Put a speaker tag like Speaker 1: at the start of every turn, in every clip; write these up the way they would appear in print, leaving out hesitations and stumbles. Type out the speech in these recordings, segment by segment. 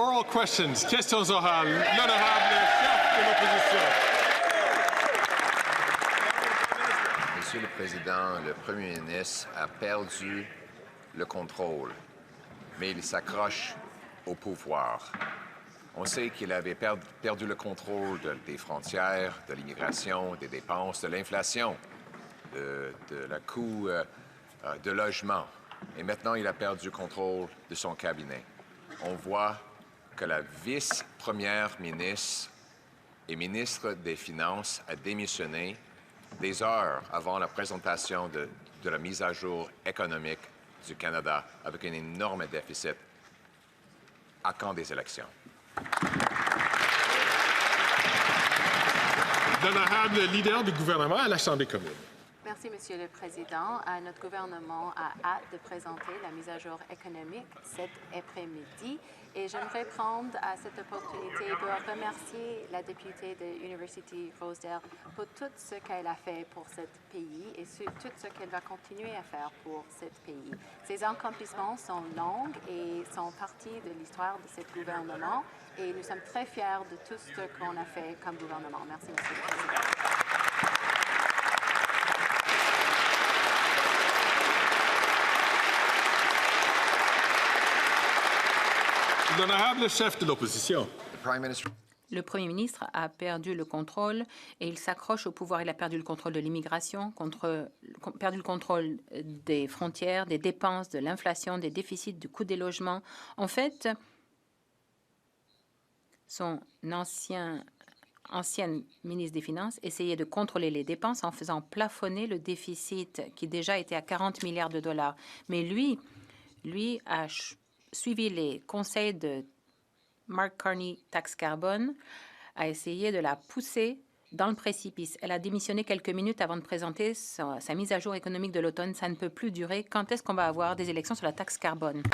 Speaker 1: Oral questions. Questions orales. L'honorable chef de l'opposition.
Speaker 2: Monsieur le Président, le Premier ministre a perdu le contrôle, mais il s'accroche au pouvoir. On sait qu'il avait perdu le contrôle des frontières, de l'immigration, des dépenses, de l'inflation, de la coût de logement. Et maintenant, il a perdu le contrôle de son cabinet. On voit que la vice-première ministre et ministre des Finances a démissionné des heures avant la présentation de la mise à jour économique du Canada avec un énorme déficit à quand des élections.
Speaker 1: L'honorable leader du gouvernement à la Chambre des communes.
Speaker 3: Merci, Monsieur le Président. Notre gouvernement a hâte de présenter la mise à jour économique cet après-midi. Et j'aimerais prendre cette opportunité pour remercier la députée de University Rosedale pour tout ce qu'elle a fait pour ce pays et tout ce qu'elle va continuer à faire pour ce pays. Ces accomplissements sont longs et sont partie de l'histoire de ce gouvernement et nous sommes très fiers de tout ce qu'on a fait comme gouvernement. Merci, Monsieur le Président.
Speaker 1: L'honorable chef de l'opposition.
Speaker 4: Le Premier ministre a perdu le contrôle et il s'accroche au pouvoir. Il a perdu le contrôle de l'immigration, perdu le contrôle des frontières, des dépenses, de l'inflation, des déficits, du coût des logements. En fait, son ancienne ministre des Finances essayait de contrôler les dépenses en faisant plafonner le déficit qui déjà était à 40 milliards de dollars. Mais lui a suivi les conseils de Mark Carney, Tax Carbone, a essayé de la pousser dans le précipice. Elle a démissionné quelques minutes avant de présenter sa mise à jour économique de l'automne. Ça ne peut plus durer. Quand est-ce qu'on va avoir des élections sur la taxe carbone?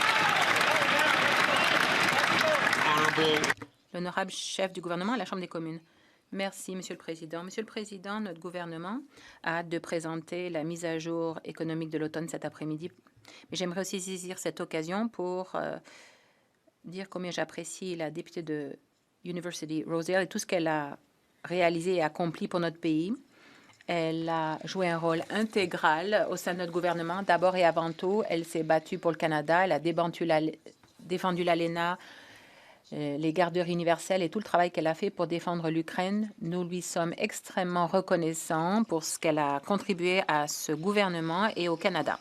Speaker 4: L'honorable chef du gouvernement à la Chambre des communes. Merci, Monsieur le Président. Monsieur le Président, notre gouvernement a hâte de présenter la mise à jour économique de l'automne cet après-midi. Mais j'aimerais aussi saisir cette occasion pour dire combien j'apprécie la députée de University Rosedale et tout ce qu'elle a réalisé et accompli pour notre pays. Elle a joué un rôle intégral au sein de notre gouvernement. D'abord et avant tout, elle s'est battue pour le Canada. Elle a défendu l'ALENA, les garderies universelles et tout le travail qu'elle a fait pour défendre l'Ukraine. Nous lui sommes extrêmement reconnaissants pour ce qu'elle a contribué à ce gouvernement et au Canada.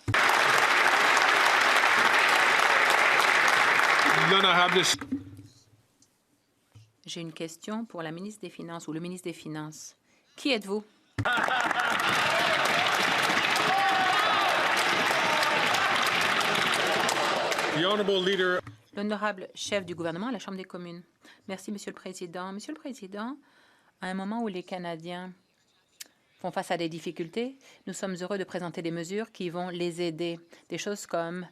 Speaker 4: J'ai une question pour la ministre des Finances ou le ministre des Finances. Qui êtes-vous? L'honorable chef du gouvernement à la Chambre des communes. Merci, Monsieur le Président. Monsieur le Président, à un moment où les Canadiens font face à des difficultés, nous sommes heureux de présenter des mesures qui vont les aider. Des choses comme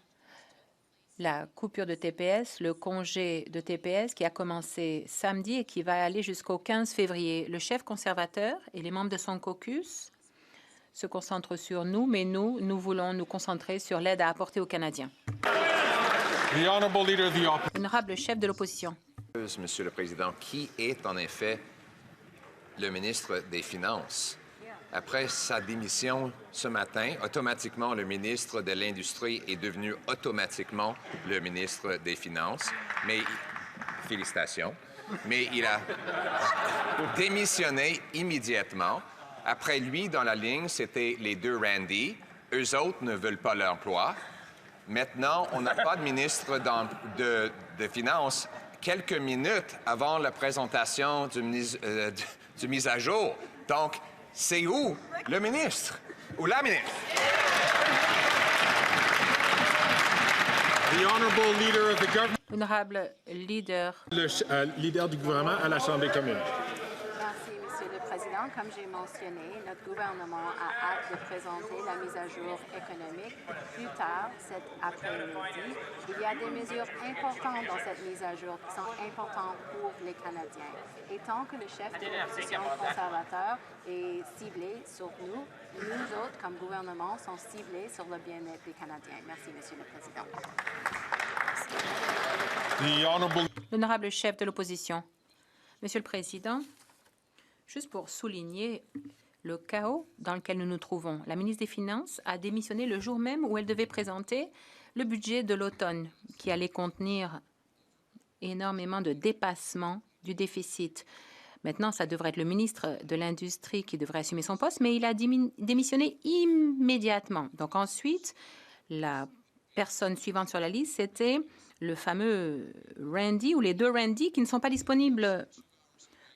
Speaker 4: la coupure de TPS, le congé de TPS qui a commencé samedi et qui va aller jusqu'au 15 février. Le chef conservateur et les membres de son caucus se concentrent sur nous, mais nous voulons nous concentrer sur l'aide à apporter aux Canadiens. Honorable chef de l'opposition.
Speaker 2: Monsieur le Président, qui est en effet le ministre des Finances? Après sa démission ce matin, automatiquement, le ministre de l'Industrie est devenu automatiquement le ministre des Finances. Mais, félicitations, mais il a démissionné immédiatement. Après lui, dans la ligne, c'était les deux Randy. Eux autres ne veulent pas l'emploi. Maintenant, on n'a pas de ministre de Finances quelques minutes avant la présentation du mise à jour. Donc, c'est où le ministre ou la ministre?
Speaker 4: Honorable leader.
Speaker 1: Le leader du gouvernement à la Chambre des communes.
Speaker 3: Merci, Monsieur le Président. Comme j'ai mentionné, notre gouvernement a hâte de présenter la mise à jour économique plus tard cet après-midi. Il y a des mesures importantes dans cette mise à jour qui sont importantes pour les Canadiens. Et tant que le chef de l'opposition conservateur est ciblé sur nous, nous autres, comme gouvernement, sommes ciblés sur le bien-être des Canadiens. Merci, Monsieur le Président.
Speaker 4: L'honorable chef de l'opposition. Monsieur le Président, juste pour souligner le chaos dans lequel nous nous trouvons, la ministre des Finances a démissionné le jour même où elle devait présenter le budget de l'automne, qui allait contenir énormément de dépassement du déficit. Maintenant, ça devrait être le ministre de l'Industrie qui devrait assumer son poste, mais il a démissionné immédiatement. Donc ensuite, la personne suivante sur la liste, c'était le fameux Randy ou les deux Randy qui ne sont pas disponibles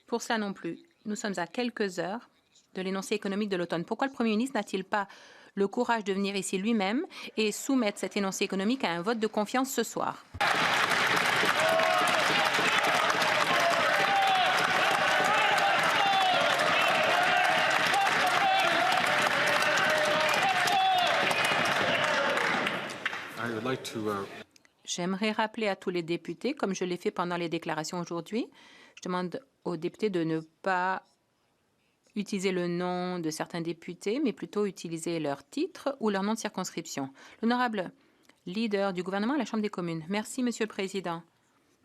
Speaker 4: pour cela non plus. Nous sommes à quelques heures de l'énoncé économique de l'automne. Pourquoi le Premier ministre n'a-t-il pas le courage de venir ici lui-même et soumettre cet énoncé économique à un vote de confiance ce soir? J'aimerais rappeler à tous les députés, comme je l'ai fait pendant les déclarations aujourd'hui, je demande aux députés de ne pas utiliser le nom de certains députés, mais plutôt utiliser leur titre ou leur nom de circonscription. L'honorable leader du gouvernement à la Chambre des communes. Merci, Monsieur le Président.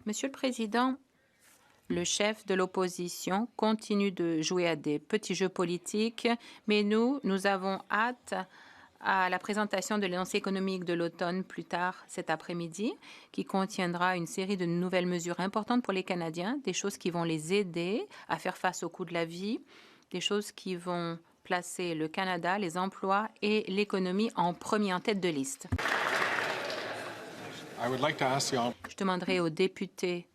Speaker 4: Monsieur le Président, le chef de l'opposition continue de jouer à des petits jeux politiques, mais nous avons hâte à la présentation de l'énoncé économique de l'automne plus tard cet après-midi, qui contiendra une série de nouvelles mesures importantes pour les Canadiens, des choses qui vont les aider à faire face au coût de la vie, des choses qui vont placer le Canada, les emplois et l'économie en premier en tête de liste. Je demanderai aux députés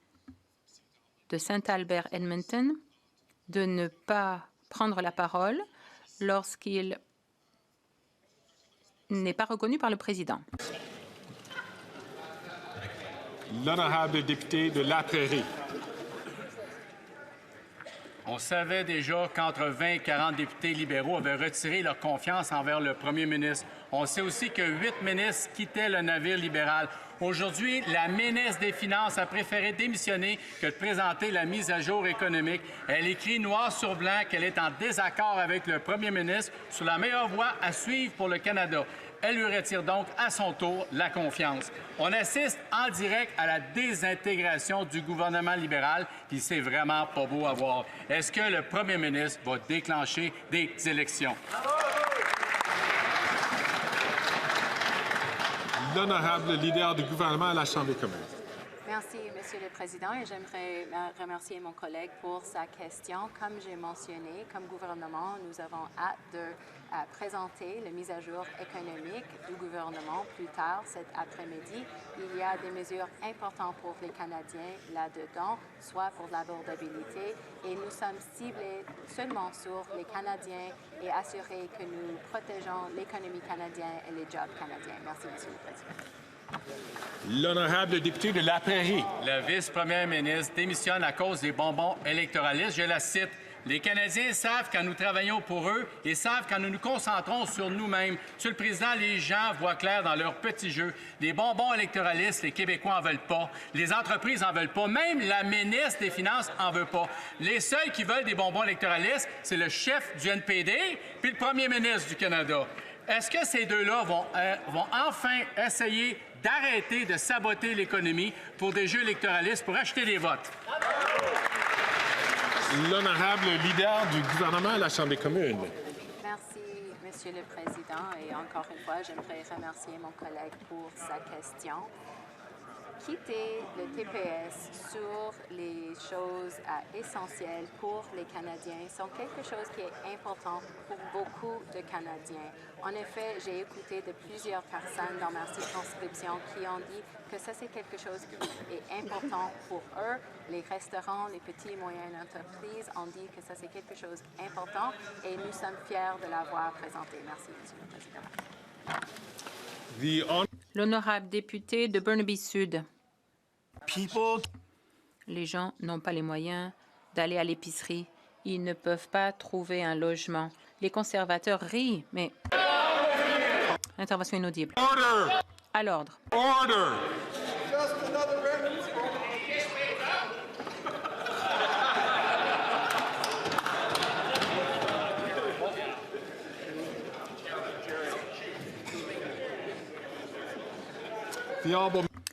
Speaker 4: de Saint-Albert-Edmonton de ne pas prendre la parole lorsqu'il n'est pas reconnu par le président.
Speaker 1: L'honorable député de La Prairie.
Speaker 5: On savait déjà qu'entre 20 et 40 députés libéraux avaient retiré leur confiance envers le premier ministre. On sait aussi que 8 ministres quittaient le navire libéral. Aujourd'hui, la ministre des Finances a préféré démissionner que de présenter la mise à jour économique. Elle écrit noir sur blanc qu'elle est en désaccord avec le premier ministre sur la meilleure voie à suivre pour le Canada. Elle lui retire donc à son tour la confiance. On assiste en direct à la désintégration du gouvernement libéral, puis c'est vraiment pas beau à voir. Est-ce que le premier ministre va déclencher des élections?
Speaker 1: L'honorable leader du gouvernement à la Chambre des communes.
Speaker 3: Merci, Monsieur le Président, et j'aimerais remercier mon collègue pour sa question. Comme j'ai mentionné, comme gouvernement, nous avons hâte de présenter la mise à jour économique du gouvernement plus tard cet après-midi. Il y a des mesures importantes pour les Canadiens là-dedans, soit pour l'abordabilité, et nous sommes ciblés seulement sur les Canadiens et assurer que nous protégeons l'économie canadienne et les jobs canadiens. Merci, Monsieur le Président.
Speaker 1: L'honorable député de La Prairie.
Speaker 5: La vice-première ministre démissionne à cause des bonbons électoralistes. Je la cite. Les Canadiens savent quand nous travaillons pour eux et savent quand nous nous concentrons sur nous-mêmes. Monsieur le Président, les gens voient clair dans leur petit jeu. Les bonbons électoralistes, les Québécois en veulent pas. Les entreprises en veulent pas. Même la ministre des Finances en veut pas. Les seuls qui veulent des bonbons électoralistes, c'est le chef du NPD puis le premier ministre du Canada. Est-ce que ces deux-là vont enfin essayer d'arrêter de saboter l'économie pour des jeux électoralistes pour acheter des votes?
Speaker 1: L'honorable leader du gouvernement à la Chambre des communes.
Speaker 3: Merci, Monsieur le Président. Et encore une fois, j'aimerais remercier mon collègue pour sa question. Quitter le TPS sur les choses essentielles pour les Canadiens sont quelque chose qui est important pour beaucoup de Canadiens. En effet, j'ai écouté de plusieurs personnes dans ma circonscription qui ont dit que ça, c'est quelque chose qui est important pour eux. Les restaurants, les petites et moyennes entreprises ont dit que ça, c'est quelque chose d'important et nous sommes fiers de l'avoir présenté. Merci, Monsieur le Président.
Speaker 4: L'honorable député de Burnaby Sud. Les gens n'ont pas les moyens d'aller à l'épicerie. Ils ne peuvent pas trouver un logement. Les conservateurs rient, mais... Intervention inaudible.
Speaker 1: Order!
Speaker 4: À l'ordre.
Speaker 1: Order!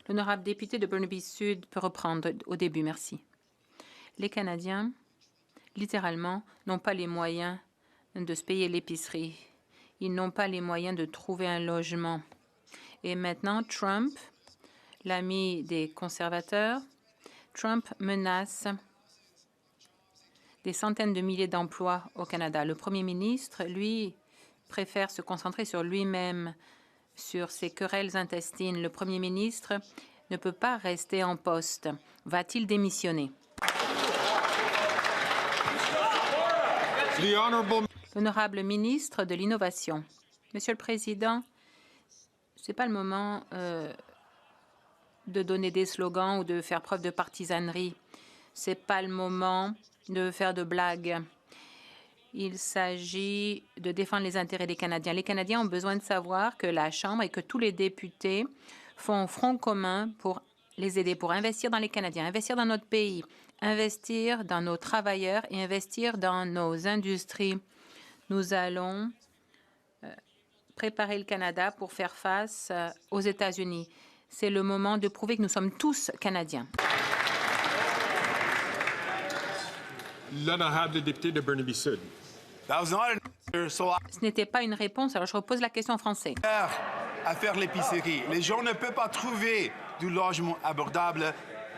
Speaker 4: L'honorable député de Burnaby Sud peut reprendre au début. Merci. Les Canadiens, littéralement, n'ont pas les moyens de se payer l'épicerie. Ils n'ont pas les moyens de trouver un logement. Et maintenant, Trump, l'ami des conservateurs, Trump menace des centaines de milliers d'emplois au Canada. Le premier ministre, lui, préfère se concentrer sur lui-même, sur ses querelles intestines. Le premier ministre ne peut pas rester en poste. Va-t-il démissionner? L'honorable ministre de l'Innovation. Monsieur le Président, ce n'est pas le moment de donner des slogans ou de faire preuve de partisanerie. Ce n'est pas le moment de faire de blagues. Il s'agit de défendre les intérêts des Canadiens. Les Canadiens ont besoin de savoir que la Chambre et que tous les députés font front commun pour les aider, pour investir dans les Canadiens, investir dans notre pays, investir dans nos travailleurs et investir dans nos industries. Nous allons préparer le Canada pour faire face aux États-Unis. C'est le moment de prouver que nous sommes tous Canadiens.
Speaker 1: L'honorable député de Burnaby Sud.
Speaker 4: Ce n'était pas une réponse, alors je repose la question en français.
Speaker 6: À faire l'épicerie. Les gens ne peuvent pas trouver du logement abordable.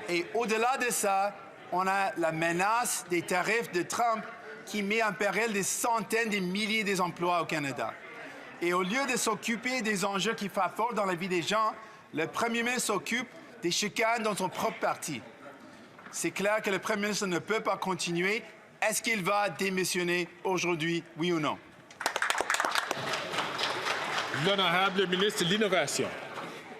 Speaker 6: Et au-delà de ça, on a la menace des tarifs de Trump qui met en péril des centaines de milliers d'emplois au Canada. Et au lieu de s'occuper des enjeux qui font fort dans la vie des gens, le premier ministre s'occupe des chicanes dans son propre parti. C'est clair que le premier ministre ne peut pas continuer. Est-ce qu'il va démissionner aujourd'hui, oui ou non?
Speaker 1: L'honorable ministre de l'Innovation.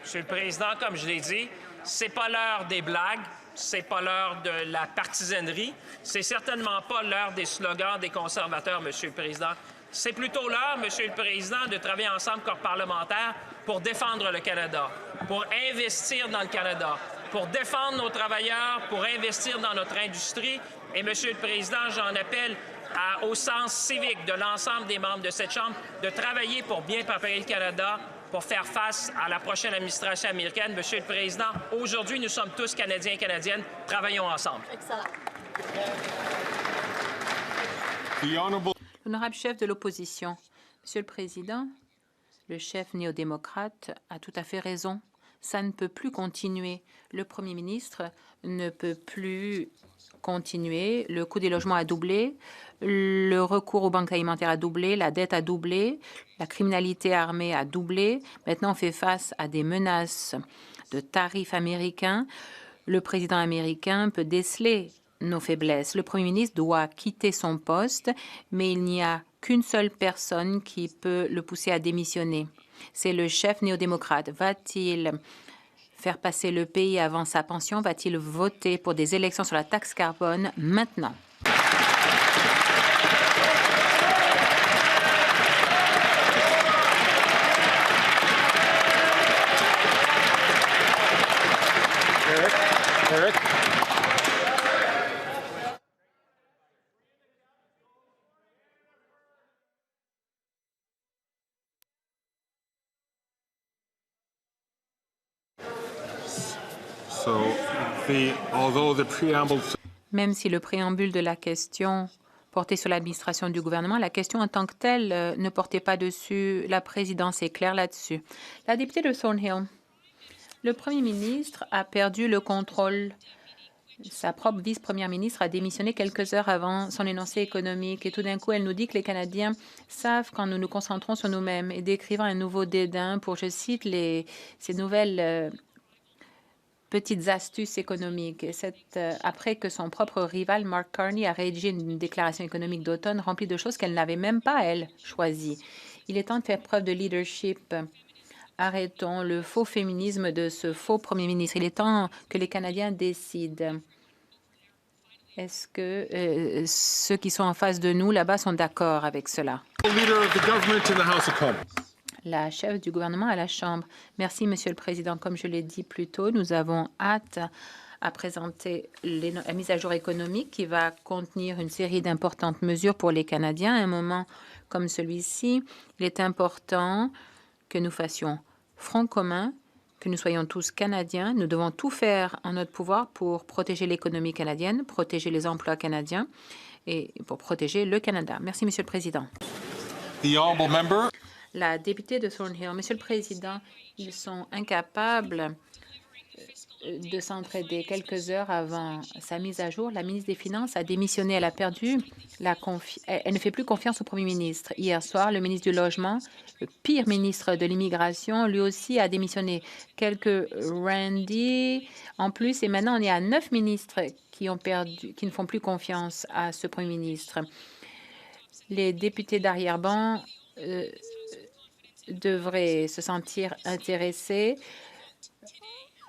Speaker 7: Monsieur le Président, comme je l'ai dit, c'est pas l'heure des blagues, c'est pas l'heure de la partisanerie, c'est certainement pas l'heure des slogans des conservateurs, Monsieur le Président. C'est plutôt l'heure, Monsieur le Président, de travailler ensemble comme parlementaires pour défendre le Canada, pour investir dans le Canada, pour défendre nos travailleurs, pour investir dans notre industrie. Et, Monsieur le Président, j'en appelle au sens civique de l'ensemble des membres de cette Chambre de travailler pour bien préparer le Canada, pour faire face à la prochaine administration américaine. Monsieur le Président, aujourd'hui, nous sommes tous Canadiens et Canadiennes. Travaillons ensemble.
Speaker 4: L'honorable chef de l'opposition. Monsieur le Président, le chef néo-démocrate a tout à fait raison. Ça ne peut plus continuer. Le Premier ministre ne peut plus continuer. Le coût des logements a doublé, le recours aux banques alimentaires a doublé, la dette a doublé, la criminalité armée a doublé. Maintenant, on fait face à des menaces de tarifs américains. Le président américain peut déceler nos faiblesses. Le Premier ministre doit quitter son poste, mais il n'y a qu'une seule personne qui peut le pousser à démissionner. C'est le chef néo-démocrate. Va-t-il faire passer le pays avant sa pension? Va-t-il voter pour des élections sur la taxe carbone maintenant?
Speaker 1: Eric.
Speaker 4: Même si le préambule de la question portait sur l'administration du gouvernement, la question en tant que telle ne portait pas dessus. La présidence est claire là-dessus. La députée de Thornhill, le Premier ministre a perdu le contrôle. Sa propre vice-première ministre a démissionné quelques heures avant son énoncé économique. Et tout d'un coup, elle nous dit que les Canadiens savent quand nous nous concentrons sur nous-mêmes et décrivant un nouveau dédain pour, je cite, ces nouvelles petites astuces économiques. Et c'est après que son propre rival, Mark Carney, a rédigé une déclaration économique d'automne remplie de choses qu'elle n'avait même pas, elle, choisies. Il est temps de faire preuve de leadership. Arrêtons le faux féminisme de ce faux Premier ministre. Il est temps que les Canadiens décident. Est-ce que ceux qui sont en face de nous, là-bas, sont d'accord avec cela? La chef du gouvernement à la Chambre. Merci, Monsieur le Président. Comme je l'ai dit plus tôt, nous avons hâte à présenter la mise à jour économique qui va contenir une série d'importantes mesures pour les Canadiens. À un moment comme celui-ci, il est important que nous fassions front commun que nous soyons tous Canadiens. Nous devons tout faire en notre pouvoir pour protéger l'économie canadienne, protéger les emplois canadiens et pour protéger le Canada. Merci, Monsieur le Président.
Speaker 1: The honourable member.
Speaker 4: La députée de Thornhill, Monsieur le Président, ils sont incapables de s'entraider. Quelques heures avant sa mise à jour, la ministre des Finances a démissionné. Elle a perdu elle ne fait plus confiance au Premier ministre. Hier soir, le ministre du Logement, le pire ministre de l'Immigration, lui aussi a démissionné. Quelques Randy en plus, et maintenant on est à 9 ministres qui ne font plus confiance à ce Premier ministre. Les députés d'arrière-ban devraient se sentir intéressés.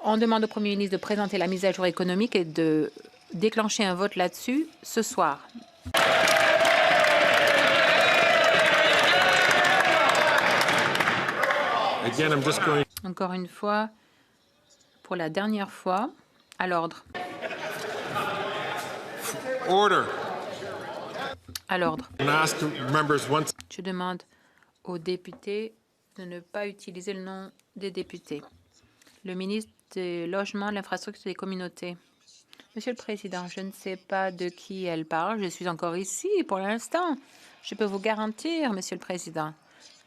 Speaker 4: On demande au Premier ministre de présenter la mise à jour économique et de déclencher un vote là-dessus ce soir.
Speaker 1: Again, I'm just going.
Speaker 4: Encore une fois, pour la dernière fois, à l'ordre.
Speaker 1: Order.
Speaker 4: À l'ordre.
Speaker 1: And ask the members once.
Speaker 4: Je demande aux députés de ne pas utiliser le nom des députés. Le ministre du Logement, de l'Infrastructure et des Communautés. Monsieur le Président, je ne sais pas de qui elle parle. Je suis encore ici pour l'instant. Je peux vous garantir, Monsieur le Président,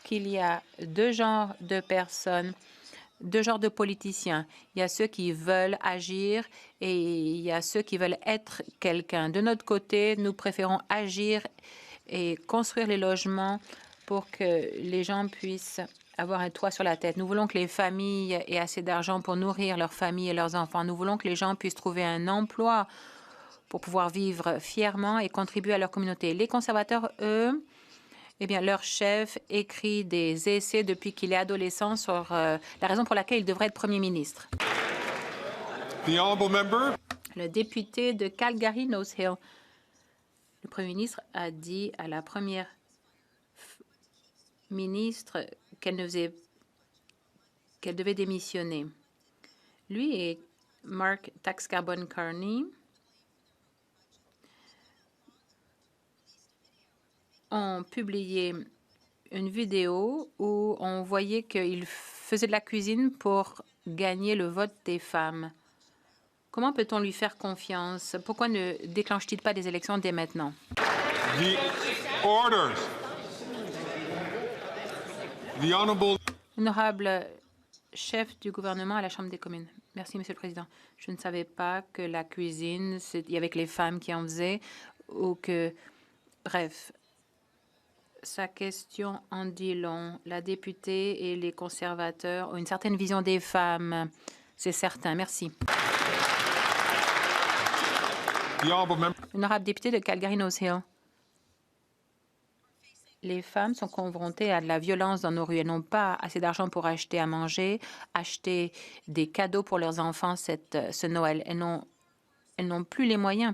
Speaker 4: qu'il y a deux genres de personnes, deux genres de politiciens. Il y a ceux qui veulent agir et il y a ceux qui veulent être quelqu'un. De notre côté, nous préférons agir et construire les logements pour que les gens puissent avoir un toit sur la tête. Nous voulons que les familles aient assez d'argent pour nourrir leurs familles et leurs enfants. Nous voulons que les gens puissent trouver un emploi pour pouvoir vivre fièrement et contribuer à leur communauté. Les conservateurs, eux, eh bien, leur chef écrit des essais depuis qu'il est adolescent sur la raison pour laquelle il devrait être Premier ministre.
Speaker 1: The honourable member.
Speaker 4: Le député de Calgary-Nose Hill, le Premier ministre a dit à la première ministre qu'elle devait démissionner. Lui et Mark Taxcarbone-Carney ont publié une vidéo où on voyait qu'ils faisaient de la cuisine pour gagner le vote des femmes. Comment peut-on lui faire confiance? Pourquoi ne déclenche-t-il pas des élections dès maintenant?
Speaker 1: The order. The honourable.
Speaker 4: Honorable chef du gouvernement à la Chambre des communes. Merci, Monsieur le Président. Je ne savais pas que la cuisine, il y avait que les femmes qui en faisaient ou que... Bref, sa question en dit long. La députée et les conservateurs ont une certaine vision des femmes. C'est certain. Merci.
Speaker 1: The honourable member.
Speaker 4: Honorable député de Calgary-Nose Hill. Les femmes sont confrontées à de la violence dans nos rues. Elles n'ont pas assez d'argent pour acheter à manger, acheter des cadeaux pour leurs enfants ce Noël. Elles n'ont plus les moyens.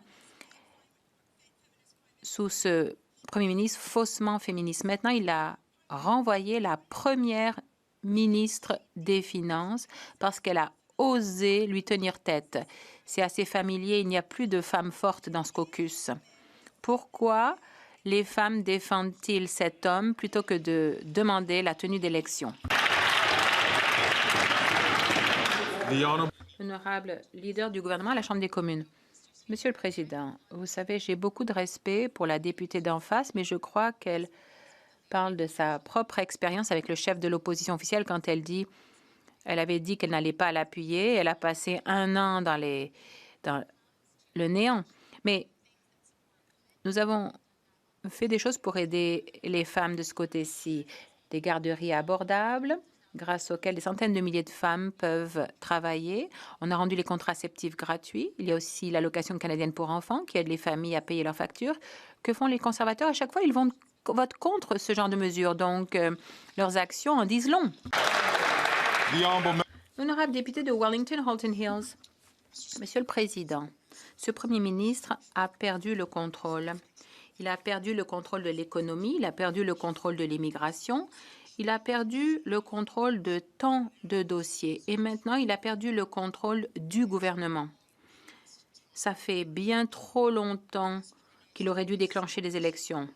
Speaker 4: Sous ce Premier ministre faussement féministe, maintenant, il a renvoyé la première ministre des Finances parce qu'elle a osé lui tenir tête. C'est assez familier. Il n'y a plus de femmes fortes dans ce caucus. Pourquoi les femmes défendent-ils cet homme plutôt que de demander la tenue d'élections? Honorable leader du gouvernement à la Chambre des communes. Monsieur le Président, vous savez, j'ai beaucoup de respect pour la députée d'en face, mais je crois qu'elle parle de sa propre expérience avec le chef de l'opposition officielle quand elle avait dit qu'elle n'allait pas l'appuyer. Elle a passé un an dans le néant. Mais nous avons fait des choses pour aider les femmes de ce côté-ci. Des garderies abordables, grâce auxquelles des centaines de milliers de femmes peuvent travailler. On a rendu les contraceptifs gratuits. Il y a aussi l'allocation canadienne pour enfants qui aide les familles à payer leurs factures. Que font les conservateurs? À chaque fois, ils votent contre ce genre de mesures. Donc, leurs actions en disent long. Honorable député de Wellington-Halton Hills. Monsieur le Président, ce Premier ministre a perdu le contrôle. Il a perdu le contrôle de l'économie, il a perdu le contrôle de l'immigration, il a perdu le contrôle de tant de dossiers et maintenant il a perdu le contrôle du gouvernement. Ça fait bien trop longtemps qu'il aurait dû déclencher les élections.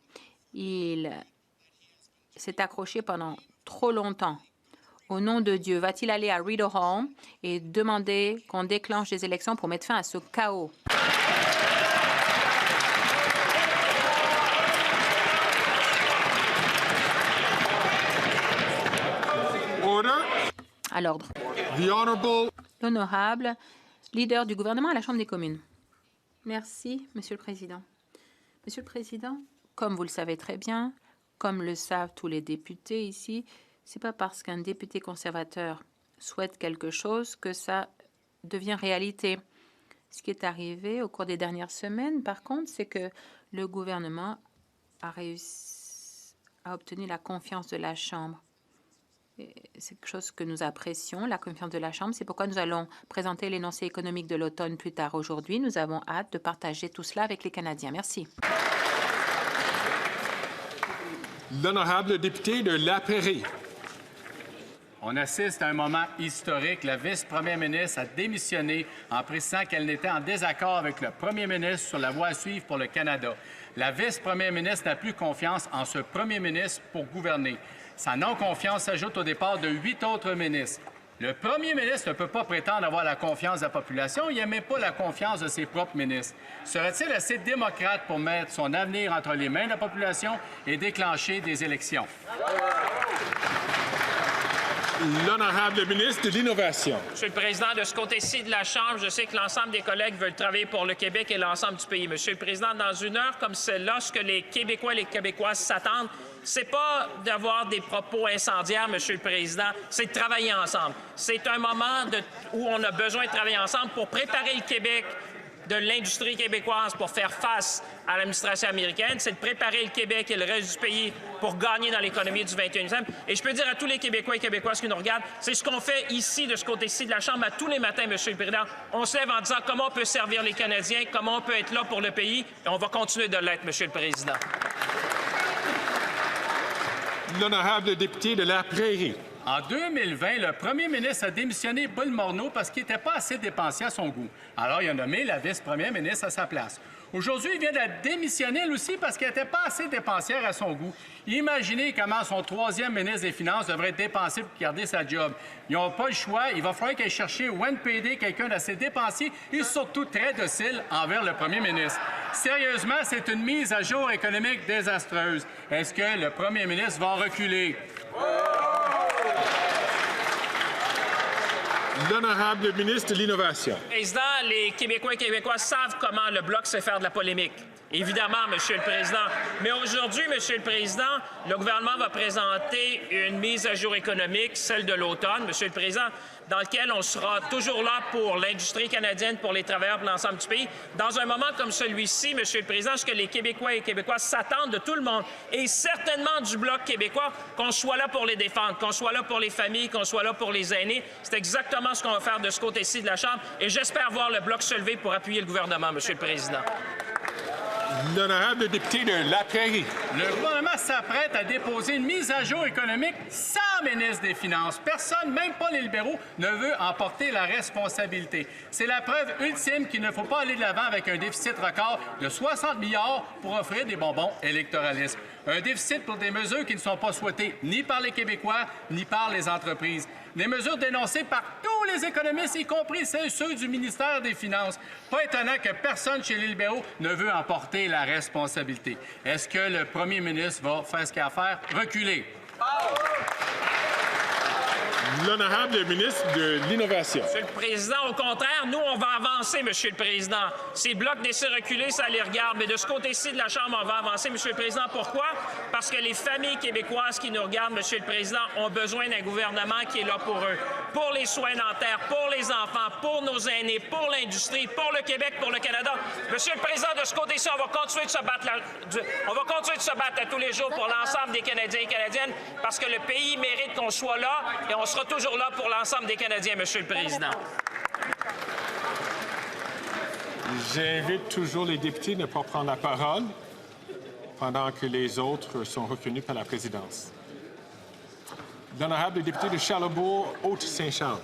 Speaker 4: Il s'est accroché pendant trop longtemps Au nom de Dieu, va-t-il aller à Rideau Hall et demander qu'on déclenche des élections pour mettre fin à ce chaos?
Speaker 1: Order.
Speaker 4: À l'ordre.
Speaker 1: The Honorable.
Speaker 4: L'honorable leader du gouvernement à la Chambre des communes. Merci, Monsieur le Président. Monsieur le Président, comme vous le savez très bien, comme le savent tous les députés ici, c'est pas parce qu'un député conservateur souhaite quelque chose que ça devient réalité. Ce qui est arrivé au cours des dernières semaines, par contre, c'est que le gouvernement a obtenu la confiance de la Chambre. C'est quelque chose que nous apprécions, la confiance de la Chambre. C'est pourquoi nous allons présenter l'énoncé économique de l'automne plus tard aujourd'hui. Nous avons hâte de partager tout cela avec les Canadiens. Merci.
Speaker 1: L'honorable député de La Prairie.
Speaker 5: On assiste à un moment historique. La vice-première ministre a démissionné en précisant qu'elle n'était en désaccord avec le premier ministre sur la voie à suivre pour le Canada. La vice-première ministre n'a plus confiance en ce premier ministre pour gouverner. Sa non-confiance s'ajoute au départ de 8 autres ministres. Le premier ministre ne peut pas prétendre avoir la confiance de la population. Il n'aimait pas la confiance de ses propres ministres. Serait-il assez démocrate pour mettre son avenir entre les mains de la population et déclencher des élections?
Speaker 1: L'honorable ministre de l'Innovation.
Speaker 7: Monsieur le Président, de ce côté-ci de la Chambre, je sais que l'ensemble des collègues veulent travailler pour le Québec et l'ensemble du pays. Monsieur le Président, dans une heure comme celle-là, ce que les Québécois et les Québécoises s'attendent, c'est pas d'avoir des propos incendiaires, Monsieur le Président, c'est de travailler ensemble. C'est un moment où on a besoin de travailler ensemble pour préparer le Québec de l'industrie québécoise pour faire face à l'administration américaine, c'est de préparer le Québec et le reste du pays pour gagner dans l'économie du 21e siècle. Et je peux dire à tous les Québécois et Québécoises qui nous regardent, c'est ce qu'on fait ici, de ce côté-ci de la Chambre, à tous les matins, Monsieur le Président. On se lève en disant comment on peut servir les Canadiens, comment on peut être là pour le pays, et on va continuer de l'être, Monsieur le Président.
Speaker 1: L'honorable député de La Prairie.
Speaker 5: En 2020, le premier ministre a démissionné Paul Morneau parce qu'il n'était pas assez dépensier à son goût. Alors, il a nommé la vice-première ministre à sa place. Aujourd'hui, il vient de démissionner, elle aussi, parce qu'elle n'était pas assez dépensière à son goût. Imaginez comment son troisième ministre des Finances devrait être dépensé pour garder sa job. Ils n'ont pas le choix. Il va falloir qu'elle cherche au NPD quelqu'un d'assez dépensier et surtout très docile envers le premier ministre. Sérieusement, c'est une mise à jour économique désastreuse. Est-ce que le premier ministre va reculer?
Speaker 1: L'honorable ministre de l'Innovation.
Speaker 7: Président, les Québécois et Québécoises savent comment le Bloc sait faire de la polémique. Évidemment, Monsieur le Président. Mais aujourd'hui, Monsieur le Président, le gouvernement va présenter une mise à jour économique, celle de l'automne, Monsieur le Président, dans laquelle on sera toujours là pour l'industrie canadienne, pour les travailleurs, pour l'ensemble du pays. Dans un moment comme celui-ci, Monsieur le Président, ce que les Québécois et Québécoises s'attendent de tout le monde, et certainement du Bloc québécois, qu'on soit là pour les défendre, qu'on soit là pour les familles, qu'on soit là pour les aînés. C'est exactement ce qu'on va faire de ce côté-ci de la Chambre, et j'espère voir le Bloc se lever pour appuyer le gouvernement, Monsieur le Président.
Speaker 1: L'honorable député de La Prairie.
Speaker 5: Le gouvernement s'apprête à déposer une mise à jour économique sans ministre des Finances. Personne, même pas les libéraux, ne veut en porter la responsabilité. C'est la preuve ultime qu'il ne faut pas aller de l'avant avec un déficit record de 60 milliards pour offrir des bonbons électoralistes. Un déficit pour des mesures qui ne sont pas souhaitées ni par les Québécois ni par les entreprises. Des mesures dénoncées par tous les économistes, y compris ceux du ministère des Finances. Pas étonnant que personne chez les libéraux ne veut en porter la responsabilité. Est-ce que le premier ministre va faire ce qu'il a à faire? Reculer.
Speaker 1: L'honorable ministre de l'Innovation.
Speaker 7: Monsieur le Président, au contraire, nous, on va avancer, Monsieur le Président. Si le Bloc décide de reculer, ça les regarde. Mais de ce côté-ci de la Chambre, on va avancer, Monsieur le Président. Pourquoi? Parce que les familles québécoises qui nous regardent, Monsieur le Président, ont besoin d'un gouvernement qui est là pour eux. Pour les soins dentaires, pour les enfants, pour nos aînés, pour l'industrie, pour le Québec, pour le Canada. Monsieur le Président, de ce côté-ci, on va continuer de se battre à tous les jours pour l'ensemble des Canadiens et Canadiennes parce que le pays mérite qu'on soit là et on sera toujours là pour l'ensemble des Canadiens, Monsieur le Président.
Speaker 1: J'invite toujours les députés à ne pas prendre la parole pendant que les autres sont reconnus par la présidence. L'honorable député de Charlebourg, Haute-Saint-Charles.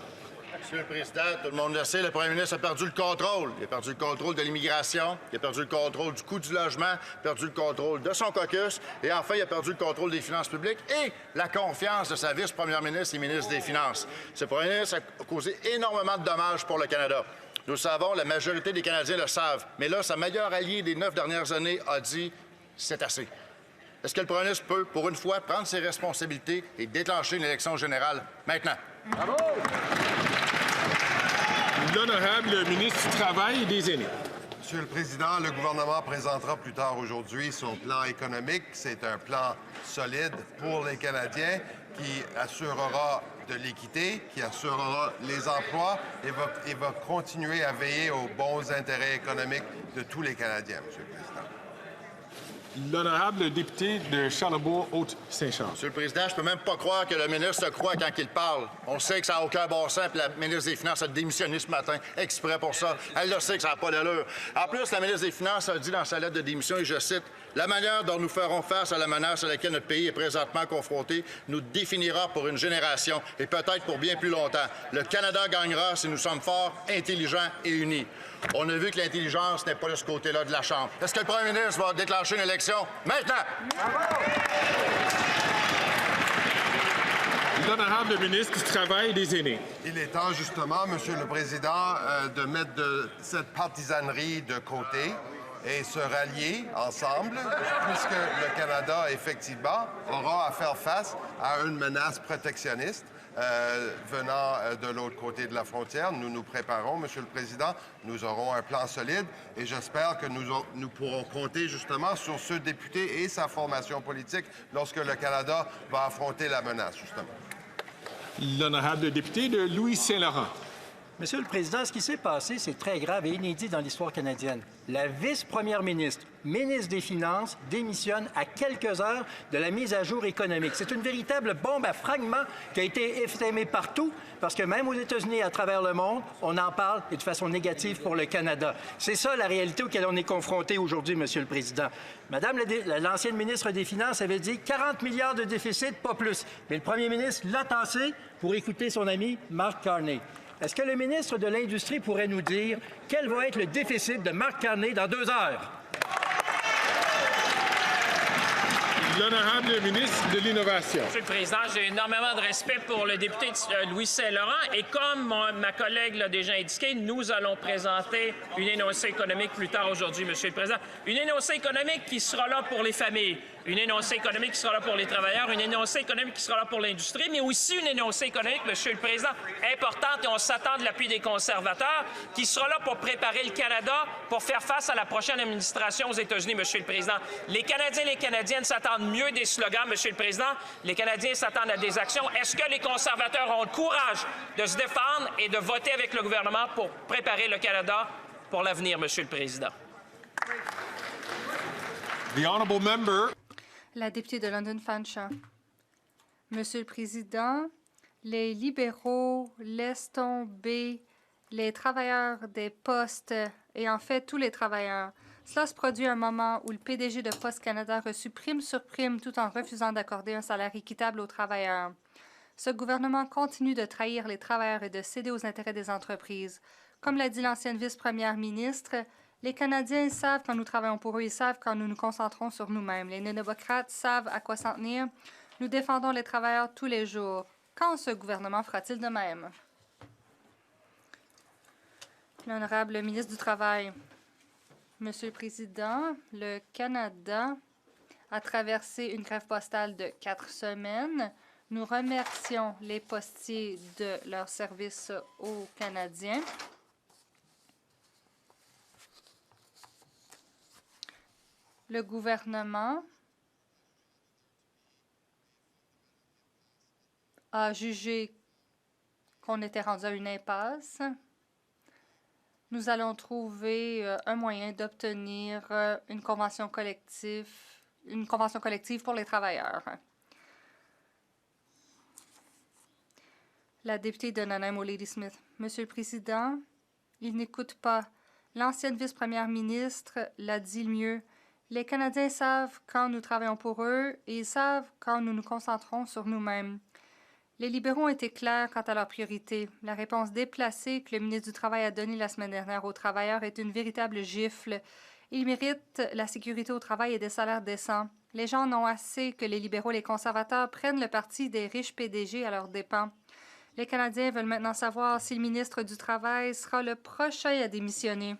Speaker 8: Monsieur le Président, tout le monde le sait, le premier ministre a perdu le contrôle. Il a perdu le contrôle de l'immigration, il a perdu le contrôle du coût du logement, il a perdu le contrôle de son caucus et enfin, il a perdu le contrôle des finances publiques et la confiance de sa vice-première ministre et ministre des Finances. Ce premier ministre a causé énormément de dommages pour le Canada. Nous le savons, la majorité des Canadiens le savent. Mais là, sa meilleure alliée des 9 dernières années a dit « c'est assez ». Est-ce que le premier ministre peut, pour une fois, prendre ses responsabilités et déclencher une élection générale maintenant? Bravo!
Speaker 1: L'honorable ministre du Travail et des Aînés.
Speaker 9: Monsieur le Président, le gouvernement présentera plus tard aujourd'hui son plan économique. C'est un plan solide pour les Canadiens qui assurera de l'équité, qui assurera les emplois et va continuer à veiller aux bons intérêts économiques de tous les Canadiens, Monsieur le Président.
Speaker 1: L'honorable député de Charlebourg-Haute-Saint-Charles.
Speaker 8: Monsieur le Président, je peux même pas croire que le ministre se croit quand il parle. On sait que ça n'a aucun bon sens, puis la ministre des Finances a démissionné ce matin, exprès pour ça. Elle le sait que ça n'a pas d'allure. En plus, la ministre des Finances a dit dans sa lettre de démission, et je cite, « La manière dont nous ferons face à la menace à laquelle notre pays est présentement confronté nous définira pour une génération et peut-être pour bien plus longtemps. Le Canada gagnera si nous sommes forts, intelligents et unis. » On a vu que l'intelligence n'est pas de ce côté-là de la Chambre. Est-ce que le premier ministre va déclencher une élection maintenant?
Speaker 1: L'honorable ministre du Travail et des Aînés.
Speaker 9: Il est temps, justement, Monsieur le Président, de mettre cette partisanerie de côté et se rallier ensemble, puisque le Canada, effectivement, aura à faire face à une menace protectionniste venant de l'autre côté de la frontière. Nous nous préparons, Monsieur le Président. Nous aurons un plan solide et j'espère que nous pourrons compter justement sur ce député et sa formation politique lorsque le Canada va affronter la menace, justement.
Speaker 1: L'honorable député de Louis-Saint-Laurent.
Speaker 10: Monsieur le Président, ce qui s'est passé, c'est très grave et inédit dans l'histoire canadienne. La vice-première ministre, ministre des Finances, démissionne à quelques heures de la mise à jour économique. C'est une véritable bombe à fragments qui a été effémée partout, parce que même aux États-Unis et à travers le monde, on en parle et de façon négative pour le Canada. C'est ça la réalité auquel on est confronté aujourd'hui, Monsieur le Président. Madame l'ancienne ministre des Finances avait dit 40 milliards de déficit, pas plus. Mais le premier ministre l'a tassé pour écouter son ami Mark Carney. Est-ce que le ministre de l'Industrie pourrait nous dire quel va être le déficit de Mark Carney dans 2 heures?
Speaker 1: L'honorable ministre de l'Innovation.
Speaker 7: Monsieur le Président, j'ai énormément de respect pour le député de Louis-Saint-Laurent et comme ma collègue l'a déjà indiqué, nous allons présenter une énoncée économique plus tard aujourd'hui, Monsieur le Président. Une énoncée économique qui sera là pour les familles, une énoncée économique qui sera là pour les travailleurs, une énoncée économique qui sera là pour l'industrie, mais aussi une énoncée économique, Monsieur le Président, importante et on s'attend de l'appui des conservateurs, qui sera là pour préparer le Canada pour faire face à la prochaine administration aux États-Unis, Monsieur le Président. Les Canadiens et les Canadiennes s'attendent mieux des slogans, Monsieur le Président. Les Canadiens s'attendent à des actions. Est-ce que les conservateurs ont le courage de se défendre et de voter avec le gouvernement pour préparer le Canada pour l'avenir, Monsieur le Président?
Speaker 1: The honourable member.
Speaker 11: La députée de London Fanshawe. Monsieur le Président, les libéraux laissent tomber les travailleurs des postes et en fait tous les travailleurs. Cela se produit à un moment où le PDG de Poste Canada reçut prime sur prime tout en refusant d'accorder un salaire équitable aux travailleurs. Ce gouvernement continue de trahir les travailleurs et de céder aux intérêts des entreprises. Comme l'a dit l'ancienne vice-première ministre, les Canadiens savent quand nous travaillons pour eux, ils savent quand nous nous concentrons sur nous-mêmes. Les néo-démocrates savent à quoi s'en tenir. Nous défendons les travailleurs tous les jours. Quand ce gouvernement fera-t-il de même? L'honorable ministre du Travail. Monsieur le Président, le Canada a traversé une grève postale de 4 semaines. Nous remercions les postiers de leur service aux Canadiens. Le gouvernement a jugé qu'on était rendu à une impasse. Nous allons trouver un moyen d'obtenir une convention collective pour les travailleurs. La députée de Nanaimo, Lady Smith. Monsieur le Président, il n'écoute pas. L'ancienne vice-première ministre l'a dit le mieux. Les Canadiens savent quand nous travaillons pour eux et ils savent quand nous nous concentrons sur nous-mêmes. Les libéraux ont été clairs quant à leurs priorités. La réponse déplacée que le ministre du Travail a donnée la semaine dernière aux travailleurs est une véritable gifle. Ils méritent la sécurité au travail et des salaires décents. Les gens en ont assez que les libéraux et les conservateurs prennent le parti des riches PDG à leurs dépens. Les Canadiens veulent maintenant savoir si le ministre du Travail sera le prochain à démissionner.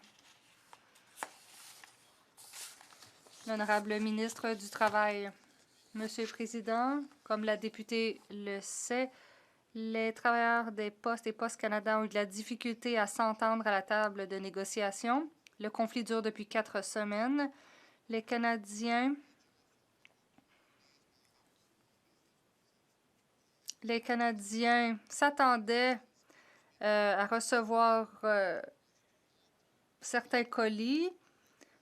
Speaker 11: L'honorable ministre du Travail. Monsieur le Président, comme la députée le sait, les travailleurs des Postes et Postes Canada ont eu de la difficulté à s'entendre à la table de négociation. Le conflit dure depuis 4 semaines. Les Canadiens s'attendaient à recevoir certains colis.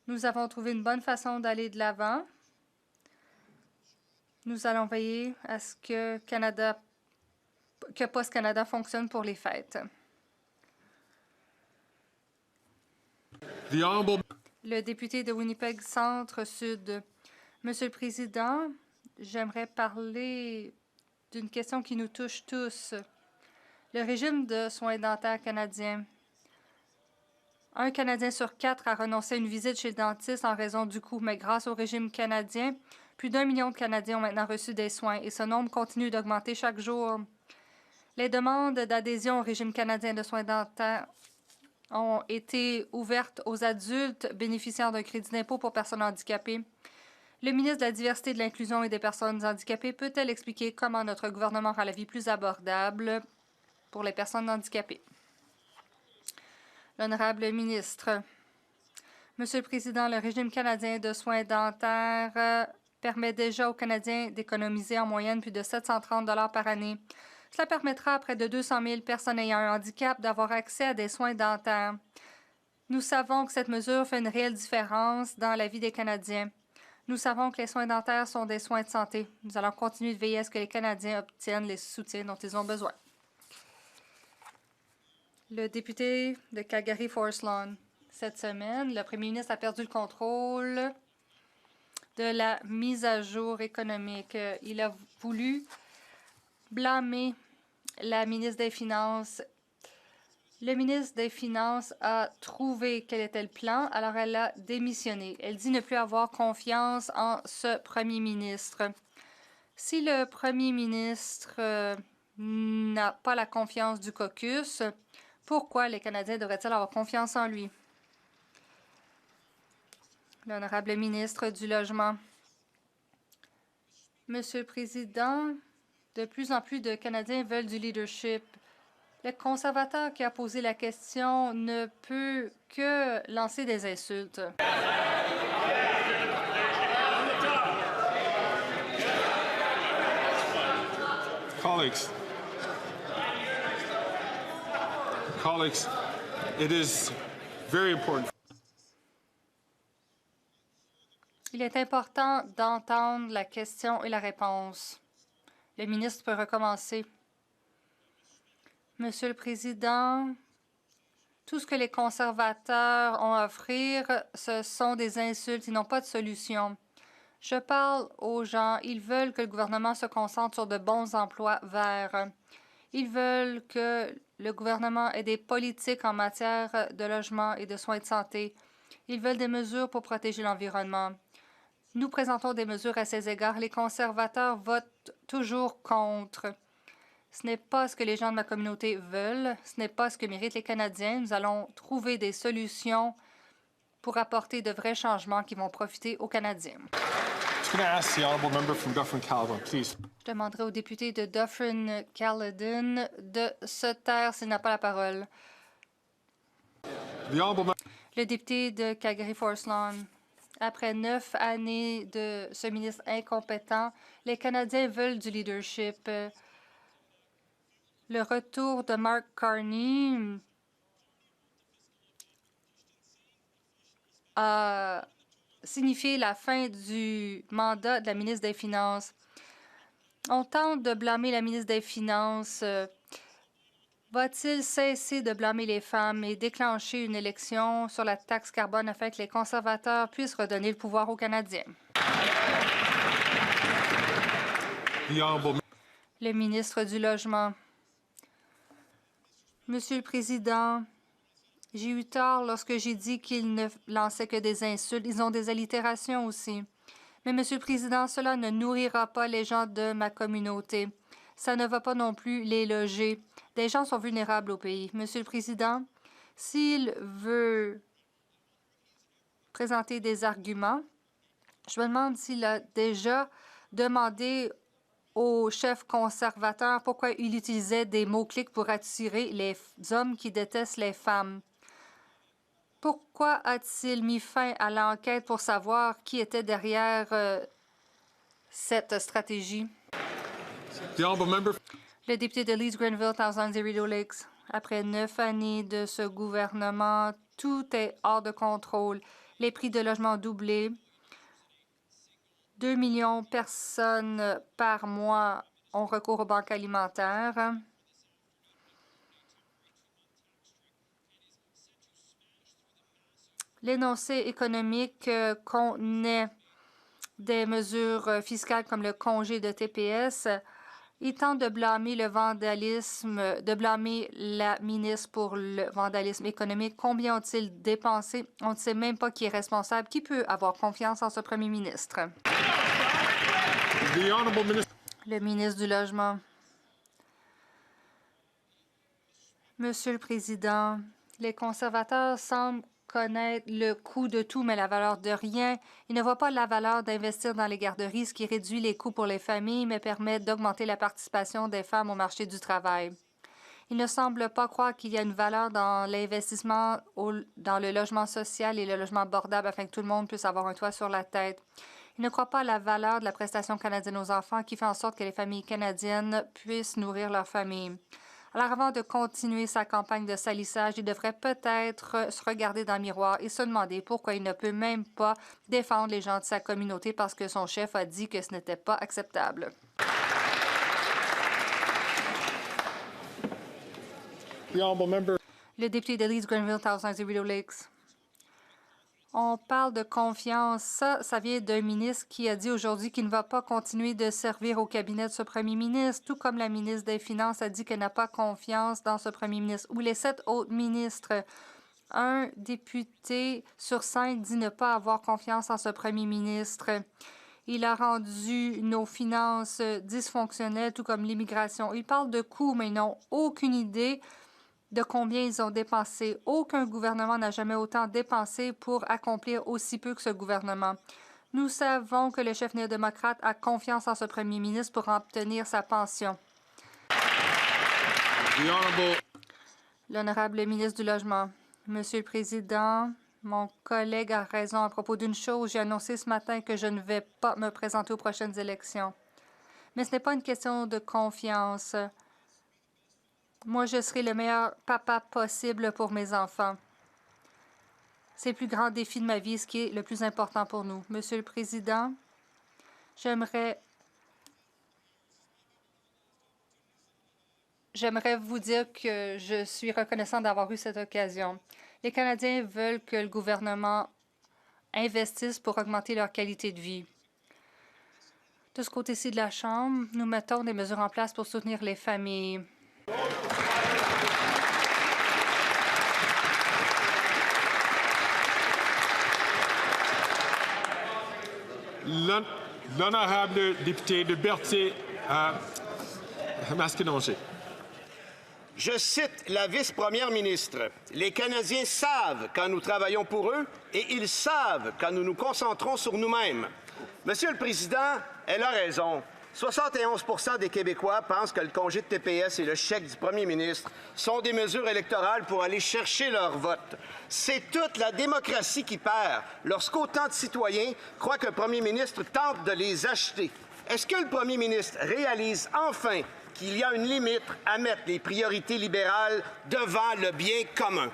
Speaker 11: Nous avons trouvé une bonne façon d'aller de l'avant. Nous allons veiller à ce que Post Canada fonctionne pour les fêtes. Le député de Winnipeg Centre-Sud. Monsieur le Président, j'aimerais parler d'une question qui nous touche tous. Le régime de soins dentaires canadien. Un Canadien sur 4 a renoncé à une visite chez le dentiste en raison du coût, mais grâce au régime canadien, plus d'1 million de Canadiens ont maintenant reçu des soins et ce nombre continue d'augmenter chaque jour. Les demandes d'adhésion au régime canadien de soins dentaires ont été ouvertes aux adultes bénéficiaires d'un crédit d'impôt pour personnes handicapées. Le ministre de la Diversité, de l'Inclusion et des personnes handicapées peut-elle expliquer comment notre gouvernement rend la vie plus abordable pour les personnes handicapées? L'honorable ministre. Monsieur le Président, le régime canadien de soins dentaires permet déjà aux Canadiens d'économiser en moyenne plus de 730 $ par année. Cela permettra à près de 200 000 personnes ayant un handicap d'avoir accès à des soins dentaires. Nous savons que cette mesure fait une réelle différence dans la vie des Canadiens. Nous savons que les soins dentaires sont des soins de santé. Nous allons continuer de veiller à ce que les Canadiens obtiennent les soutiens dont ils ont besoin. Le député de Calgary-Forest Lawn. Cette semaine, le premier ministre a perdu le contrôle de la mise à jour économique. Il a voulu blâmer la ministre des Finances. Le ministre des Finances a trouvé quel était le plan, alors elle a démissionné. Elle dit ne plus avoir confiance en ce premier ministre. Si le premier ministre n'a pas la confiance du caucus, pourquoi les Canadiens devraient-ils avoir confiance en lui? L'honorable ministre du Logement. Monsieur le Président, de plus en plus de Canadiens veulent du leadership. Le conservateur qui a posé la question ne peut que lancer des insultes.
Speaker 1: Colleagues, it is very important.
Speaker 11: Il est important d'entendre la question et la réponse. Le ministre peut recommencer. Monsieur le Président, tout ce que les conservateurs ont à offrir, ce sont des insultes. Ils n'ont pas de solution. Je parle aux gens. Ils veulent que le gouvernement se concentre sur de bons emplois verts. Ils veulent que le gouvernement ait des politiques en matière de logement et de soins de santé. Ils veulent des mesures pour protéger l'environnement. Nous présentons des mesures à ces égards. Les conservateurs votent toujours contre. Ce n'est pas ce que les gens de ma communauté veulent. Ce n'est pas ce que méritent les Canadiens. Nous allons trouver des solutions pour apporter de vrais changements qui vont profiter aux Canadiens.
Speaker 1: Je
Speaker 11: demanderai au député de Dufferin-Caledon de se taire s'il n'a pas la parole. Le député de Calgary-Forest Lawn. Après 9 années de ce ministre incompétent, les Canadiens veulent du leadership. Le retour de Mark Carney a signifié la fin du mandat de la ministre des Finances. On tente de blâmer la ministre des Finances. Va-t-il cesser de blâmer les femmes et déclencher une élection sur la taxe carbone afin que les conservateurs puissent redonner le pouvoir aux Canadiens? Le ministre du Logement. Monsieur le Président, j'ai eu tort lorsque j'ai dit qu'ils ne lançaient que des insultes. Ils ont des allitérations aussi. Mais, Monsieur le Président, cela ne nourrira pas les gens de ma communauté. Ça ne va pas non plus les loger. Des gens sont vulnérables au pays. Monsieur le Président, s'il veut présenter des arguments, je me demande s'il a déjà demandé au chef conservateur pourquoi il utilisait des mots-clics pour attirer les hommes qui détestent les femmes. Pourquoi a-t-il mis fin à l'enquête pour savoir qui était derrière cette stratégie? Le député de Leeds-Grenville, Thousand-Rideau Lakes. Après 9 années de ce gouvernement, tout est hors de contrôle. Les prix de logement ont doublé. 2 millions de personnes par mois ont recours aux banques alimentaires. L'énoncé économique contenait des mesures fiscales comme le congé de TPS. Il tente de blâmer le vandalisme, de blâmer la ministre pour le vandalisme économique. Combien ont-ils dépensé? On ne sait même pas qui est responsable. Qui peut avoir confiance en ce premier ministre? Le ministre du Logement. Monsieur le Président, les conservateurs semblent connaître le coût de tout, mais la valeur de rien. Ils ne voient pas la valeur d'investir dans les garderies, ce qui réduit les coûts pour les familles, mais permet d'augmenter la participation des femmes au marché du travail. Ils ne semblent pas croire qu'il y a une valeur dans l'investissement dans le logement social et le logement abordable afin que tout le monde puisse avoir un toit sur la tête. Ils ne croient pas à la valeur de la prestation canadienne aux enfants qui fait en sorte que les familles canadiennes puissent nourrir leurs familles. Alors, avant de continuer sa campagne de salissage, il devrait peut-être se regarder dans le miroir et se demander pourquoi il ne peut même pas défendre les gens de sa communauté parce que son chef a dit que ce n'était pas acceptable. Le député de Leeds-Grenville, Thousand-Rideau Lakes. On parle de confiance. Ça vient d'un ministre qui a dit aujourd'hui qu'il ne va pas continuer de servir au cabinet de ce premier ministre, tout comme la ministre des Finances a dit qu'elle n'a pas confiance dans ce premier ministre, ou les 7 autres ministres. Un député sur 5 dit ne pas avoir confiance en ce premier ministre. Il a rendu nos finances dysfonctionnelles, tout comme l'immigration. Il parle de coûts, mais ils n'ont aucune idée de combien ils ont dépensé. Aucun gouvernement n'a jamais autant dépensé pour accomplir aussi peu que ce gouvernement. Nous savons que le chef néo-démocrate a confiance en ce premier ministre pour obtenir sa pension. L'honorable ministre du Logement. Monsieur le Président, mon collègue a raison à propos d'une chose. J'ai annoncé ce matin que je ne vais pas me présenter aux prochaines élections. Mais ce n'est pas une question de confiance. Moi, je serai le meilleur papa possible pour mes enfants. C'est le plus grand défi de ma vie, ce qui est le plus important pour nous. Monsieur le Président, j'aimerais vous dire que je suis reconnaissant d'avoir eu cette occasion. Les Canadiens veulent que le gouvernement investisse pour augmenter leur qualité de vie. De ce côté-ci de la Chambre, nous mettons des mesures en place pour soutenir les familles.
Speaker 1: L'honorable député de Berthier à Masquinongé.
Speaker 12: Je cite la vice-première ministre. « Les Canadiens savent quand nous travaillons pour eux et ils savent quand nous nous concentrons sur nous-mêmes. » Monsieur le Président, elle a raison. 71 % des Québécois pensent que le congé de TPS et le chèque du premier ministre sont des mesures électorales pour aller chercher leur vote. C'est toute la démocratie qui perd lorsqu'autant de citoyens croient qu'un premier ministre tente de les acheter. Est-ce que le premier ministre réalise enfin qu'il y a une limite à mettre les priorités libérales devant le bien commun?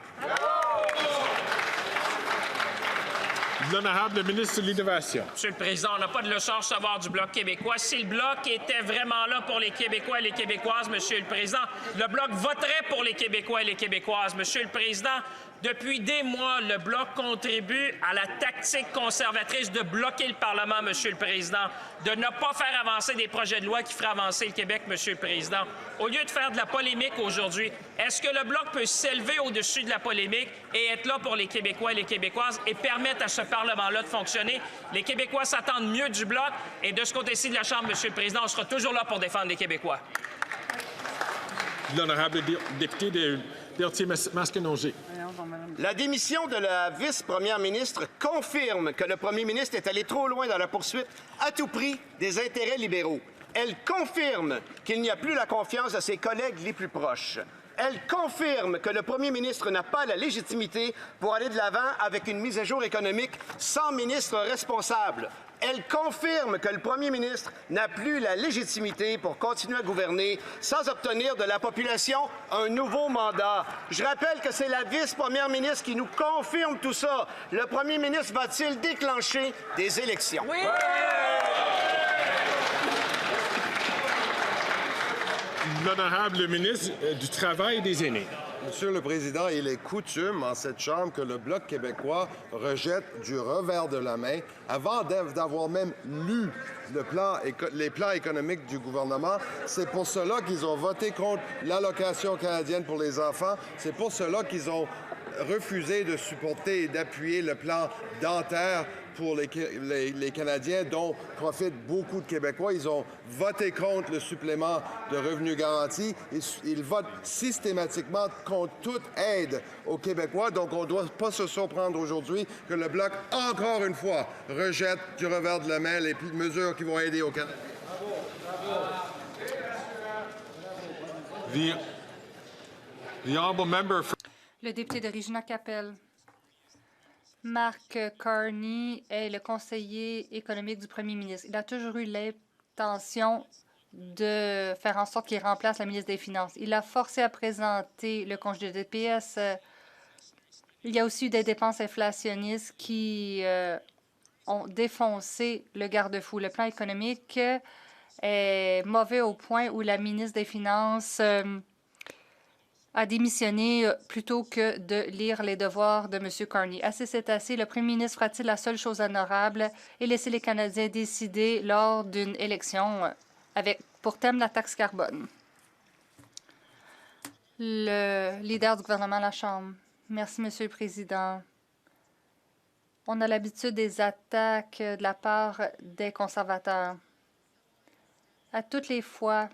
Speaker 1: L'honorable ministre de l'Innovation.
Speaker 7: Monsieur le Président, on n'a pas de leçon à recevoir du Bloc québécois. Si le Bloc était vraiment là pour les Québécois et les Québécoises, Monsieur le Président, le Bloc voterait pour les Québécois et les Québécoises. Monsieur le Président, Depuis des mois, le Bloc contribue à la tactique conservatrice de bloquer le Parlement, Monsieur le Président, de ne pas faire avancer des projets de loi qui feraient avancer le Québec, Monsieur le Président. Au lieu de faire de la polémique aujourd'hui, est-ce que le Bloc peut s'élever au-dessus de la polémique et être là pour les Québécois et les Québécoises et permettre à ce Parlement-là de fonctionner? Les Québécois s'attendent mieux du Bloc et de ce côté-ci de la Chambre, Monsieur le Président, on sera toujours là pour défendre les Québécois.
Speaker 1: L'honorable député de Berthier-Masconogie.
Speaker 12: La démission de la vice-première ministre confirme que le premier ministre est allé trop loin dans la poursuite à tout prix des intérêts libéraux. Elle confirme qu'il n'y a plus la confiance de ses collègues les plus proches. Elle confirme que le premier ministre n'a pas la légitimité pour aller de l'avant avec une mise à jour économique sans ministre responsable. Elle confirme que le premier ministre n'a plus la légitimité pour continuer à gouverner sans obtenir de la population un nouveau mandat. Je rappelle que c'est la vice-première ministre qui nous confirme tout ça. Le premier ministre va-t-il déclencher des élections? Oui!
Speaker 1: L'honorable ministre du Travail et des Aînés.
Speaker 9: Monsieur le Président, il est coutume en cette Chambre que le Bloc québécois rejette du revers de la main, avant d'avoir même lu les plans économiques du gouvernement. C'est pour cela qu'ils ont voté contre l'allocation canadienne pour les enfants. C'est pour cela qu'ils ont refusé de supporter et d'appuyer le plan dentaire pour les Canadiens, dont profitent beaucoup de Québécois. Ils ont voté contre le supplément de revenus garantis. Ils votent systématiquement contre toute aide aux Québécois. Donc, on ne doit pas se surprendre aujourd'hui que le Bloc, encore une fois, rejette du revers de la main les mesures qui vont aider au Canada.
Speaker 1: The honourable member for...
Speaker 11: Le député de Regina-Capelle. Mark Carney est le conseiller économique du premier ministre. Il a toujours eu l'intention de faire en sorte qu'il remplace la ministre des Finances. Il a forcé à présenter le congé de DPS. Il y a aussi eu des dépenses inflationnistes qui ont défoncé le garde-fou. Le plan économique est mauvais au point où la ministre des Finances a démissionné plutôt que de lire les devoirs de M. Carney. Assez, c'est assez. Le premier ministre fera-t-il la seule chose honorable et laisser les Canadiens décider lors d'une élection avec pour thème la taxe carbone? Le leader du gouvernement à la Chambre. Merci, Monsieur le Président. On a l'habitude des attaques de la part des conservateurs. À toutes les fois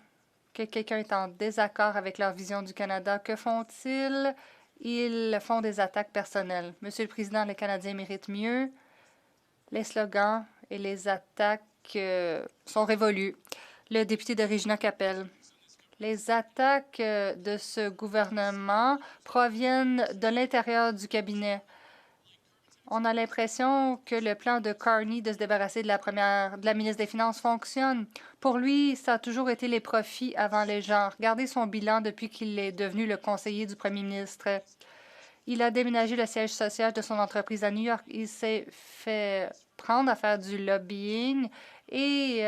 Speaker 11: que quelqu'un est en désaccord avec leur vision du Canada, que font-ils? Ils font des attaques personnelles. Monsieur le Président, les Canadiens méritent mieux. Les slogans et les attaques sont révolus. Le député de Regina-Capelle. Les attaques de ce gouvernement proviennent de l'intérieur du cabinet. On a l'impression que le plan de Carney de se débarrasser de la ministre des Finances fonctionne. Pour lui, ça a toujours été les profits avant les gens. Regardez son bilan depuis qu'il est devenu le conseiller du premier ministre. Il a déménagé le siège social de son entreprise à New York. Il s'est fait prendre à faire du lobbying et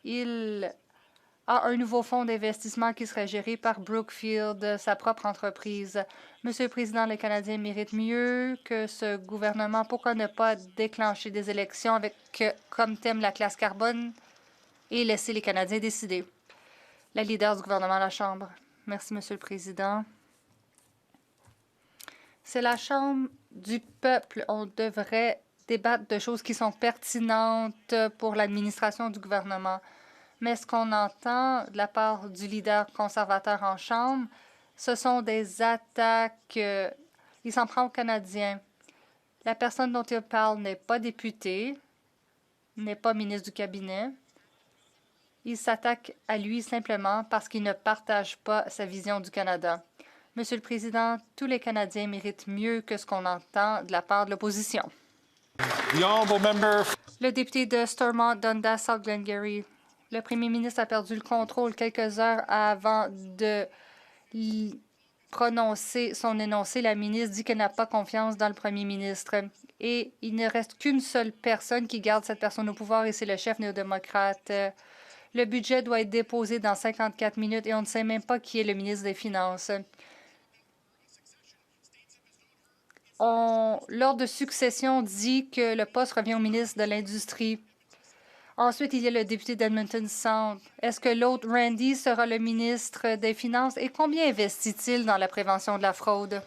Speaker 11: il a un nouveau fonds d'investissement qui serait géré par Brookfield, sa propre entreprise. Monsieur le Président, les Canadiens méritent mieux que ce gouvernement. Pourquoi ne pas déclencher des élections avec comme thème la classe carbone et laisser les Canadiens décider? La leader du gouvernement à la Chambre. Merci, Monsieur le Président. C'est la Chambre du peuple. On devrait débattre de choses qui sont pertinentes pour l'administration du gouvernement. Mais ce qu'on entend de la part du leader conservateur en Chambre, ce sont des attaques. Il s'en prend aux Canadiens. La personne dont il parle n'est pas député, n'est pas ministre du cabinet. Il s'attaque à lui simplement parce qu'il ne partage pas sa vision du Canada. Monsieur le Président, tous les Canadiens méritent mieux que ce qu'on entend de la part de l'opposition. Le député de Stormont, Dundas, South Glengarry. Le premier ministre a perdu le contrôle quelques heures avant de prononcer son énoncé. La ministre dit qu'elle n'a pas confiance dans le premier ministre. Et il ne reste qu'une seule personne qui garde cette personne au pouvoir, et c'est le chef néo-démocrate. Le budget doit être déposé dans 54 minutes et on ne sait même pas qui est le ministre des Finances. l'ordre de succession dit que le poste revient au ministre de l'Industrie. Ensuite, il y a le député d'Edmonton Sound. Est-ce que l'autre, Randy, sera le ministre des Finances? Et combien investit-il dans la prévention de la fraude?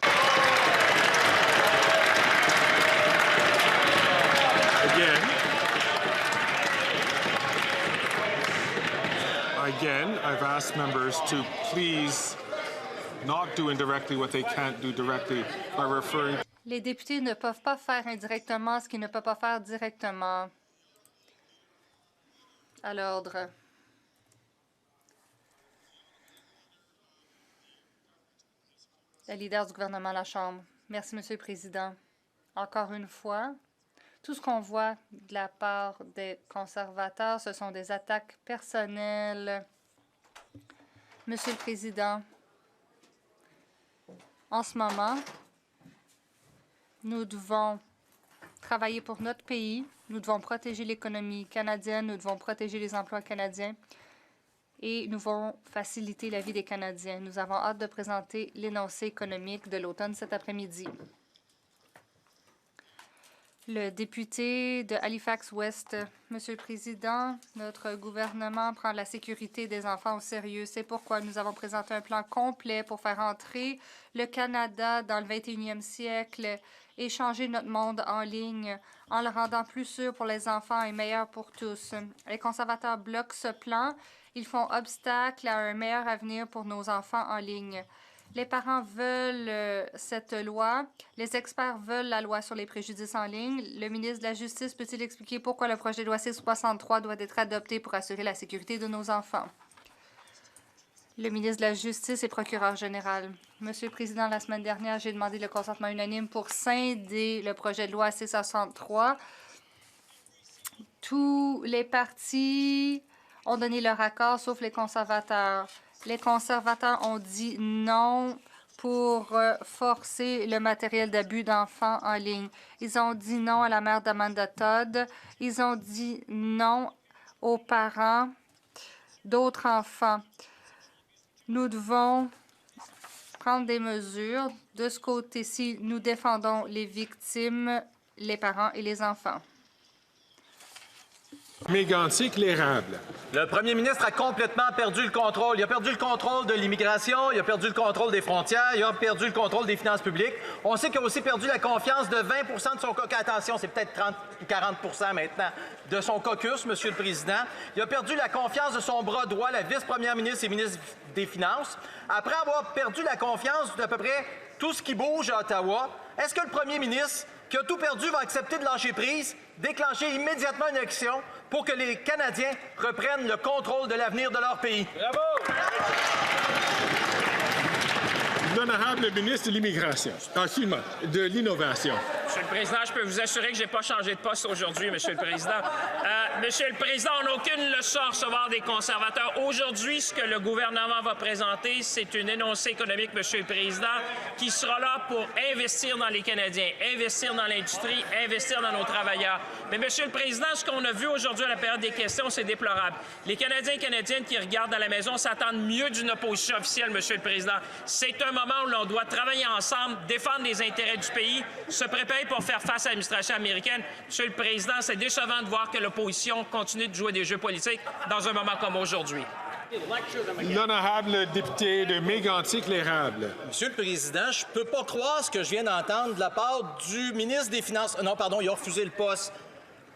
Speaker 1: Again, I've asked members to please not do indirectly what they can't do directly by referring.
Speaker 11: Les députés ne peuvent pas faire indirectement ce qu'ils ne peuvent pas faire directement. À l'ordre. La leader du gouvernement à la Chambre. Merci, Monsieur le Président. Encore une fois, tout ce qu'on voit de la part des conservateurs, ce sont des attaques personnelles. Monsieur le Président, en ce moment, nous devons travailler pour notre pays. Nous devons protéger l'économie canadienne, nous devons protéger les emplois canadiens et nous devons faciliter la vie des Canadiens. Nous avons hâte de présenter l'énoncé économique de l'automne cet après-midi. Le député de Halifax-Ouest. Monsieur le Président, notre gouvernement prend la sécurité des enfants au sérieux. C'est pourquoi nous avons présenté un plan complet pour faire entrer le Canada dans le 21e siècle et changer notre monde en ligne en le rendant plus sûr pour les enfants et meilleur pour tous. Les conservateurs bloquent ce plan. Ils font obstacle à un meilleur avenir pour nos enfants en ligne. Les parents veulent cette loi. Les experts veulent la loi sur les préjudices en ligne. Le ministre de la Justice peut-il expliquer pourquoi le projet de loi C-63 doit être adopté pour assurer la sécurité de nos enfants? Le ministre de la Justice et procureur général. Monsieur le Président, la semaine dernière, j'ai demandé le consentement unanime pour scinder le projet de loi C-63. Tous les partis ont donné leur accord, sauf les conservateurs. Les conservateurs ont dit non pour forcer le matériel d'abus d'enfants en ligne. Ils ont dit non à la mère d'Amanda Todd. Ils ont dit non aux parents d'autres enfants. Nous devons prendre des mesures. De ce côté-ci, nous défendons les victimes, les parents et les enfants.
Speaker 1: Mégantic, l'érable.
Speaker 13: Le premier ministre a complètement perdu le contrôle. Il a perdu le contrôle de l'immigration, il a perdu le contrôle des frontières, il a perdu le contrôle des finances publiques. On sait qu'il a aussi perdu la confiance de 20 de son caucus. Attention, c'est peut-être 30 ou 40 maintenant de son caucus, Monsieur le Président. Il a perdu la confiance de son bras droit, la vice-première ministre et ministre des Finances. Après avoir perdu la confiance d'à peu près tout ce qui bouge à Ottawa, est-ce que le premier ministre, qui a tout perdu, va accepter de lâcher prise, déclencher immédiatement une élection pour que les Canadiens reprennent le contrôle de l'avenir de leur pays?
Speaker 1: Bravo! L'honorable ministre de l'Immigration. Excuse-moi, de l'Innovation.
Speaker 7: Monsieur le Président, je peux vous assurer que je n'ai pas changé de poste aujourd'hui, Monsieur le Président. Monsieur le Président, on n'a aucune leçon à recevoir des conservateurs. Aujourd'hui, ce que le gouvernement va présenter, c'est une énoncé économique, Monsieur le Président, qui sera là pour investir dans les Canadiens, investir dans l'industrie, investir dans nos travailleurs. Mais, Monsieur le Président, ce qu'on a vu aujourd'hui à la période des questions, c'est déplorable. Les Canadiens et Canadiennes qui regardent à la maison s'attendent mieux d'une opposition officielle, Monsieur le Président. C'est un moment où l'on doit travailler ensemble, défendre les intérêts du pays, se préparer pour faire face à l'administration américaine. Monsieur le Président, c'est décevant de voir que l'opposition continue de jouer des jeux politiques dans un moment comme aujourd'hui.
Speaker 1: L'honorable député de Mégantic-l'Érable.
Speaker 13: Monsieur le Président, je ne peux pas croire ce que je viens d'entendre de la part du ministre des Finances. Non, pardon, il a refusé le poste.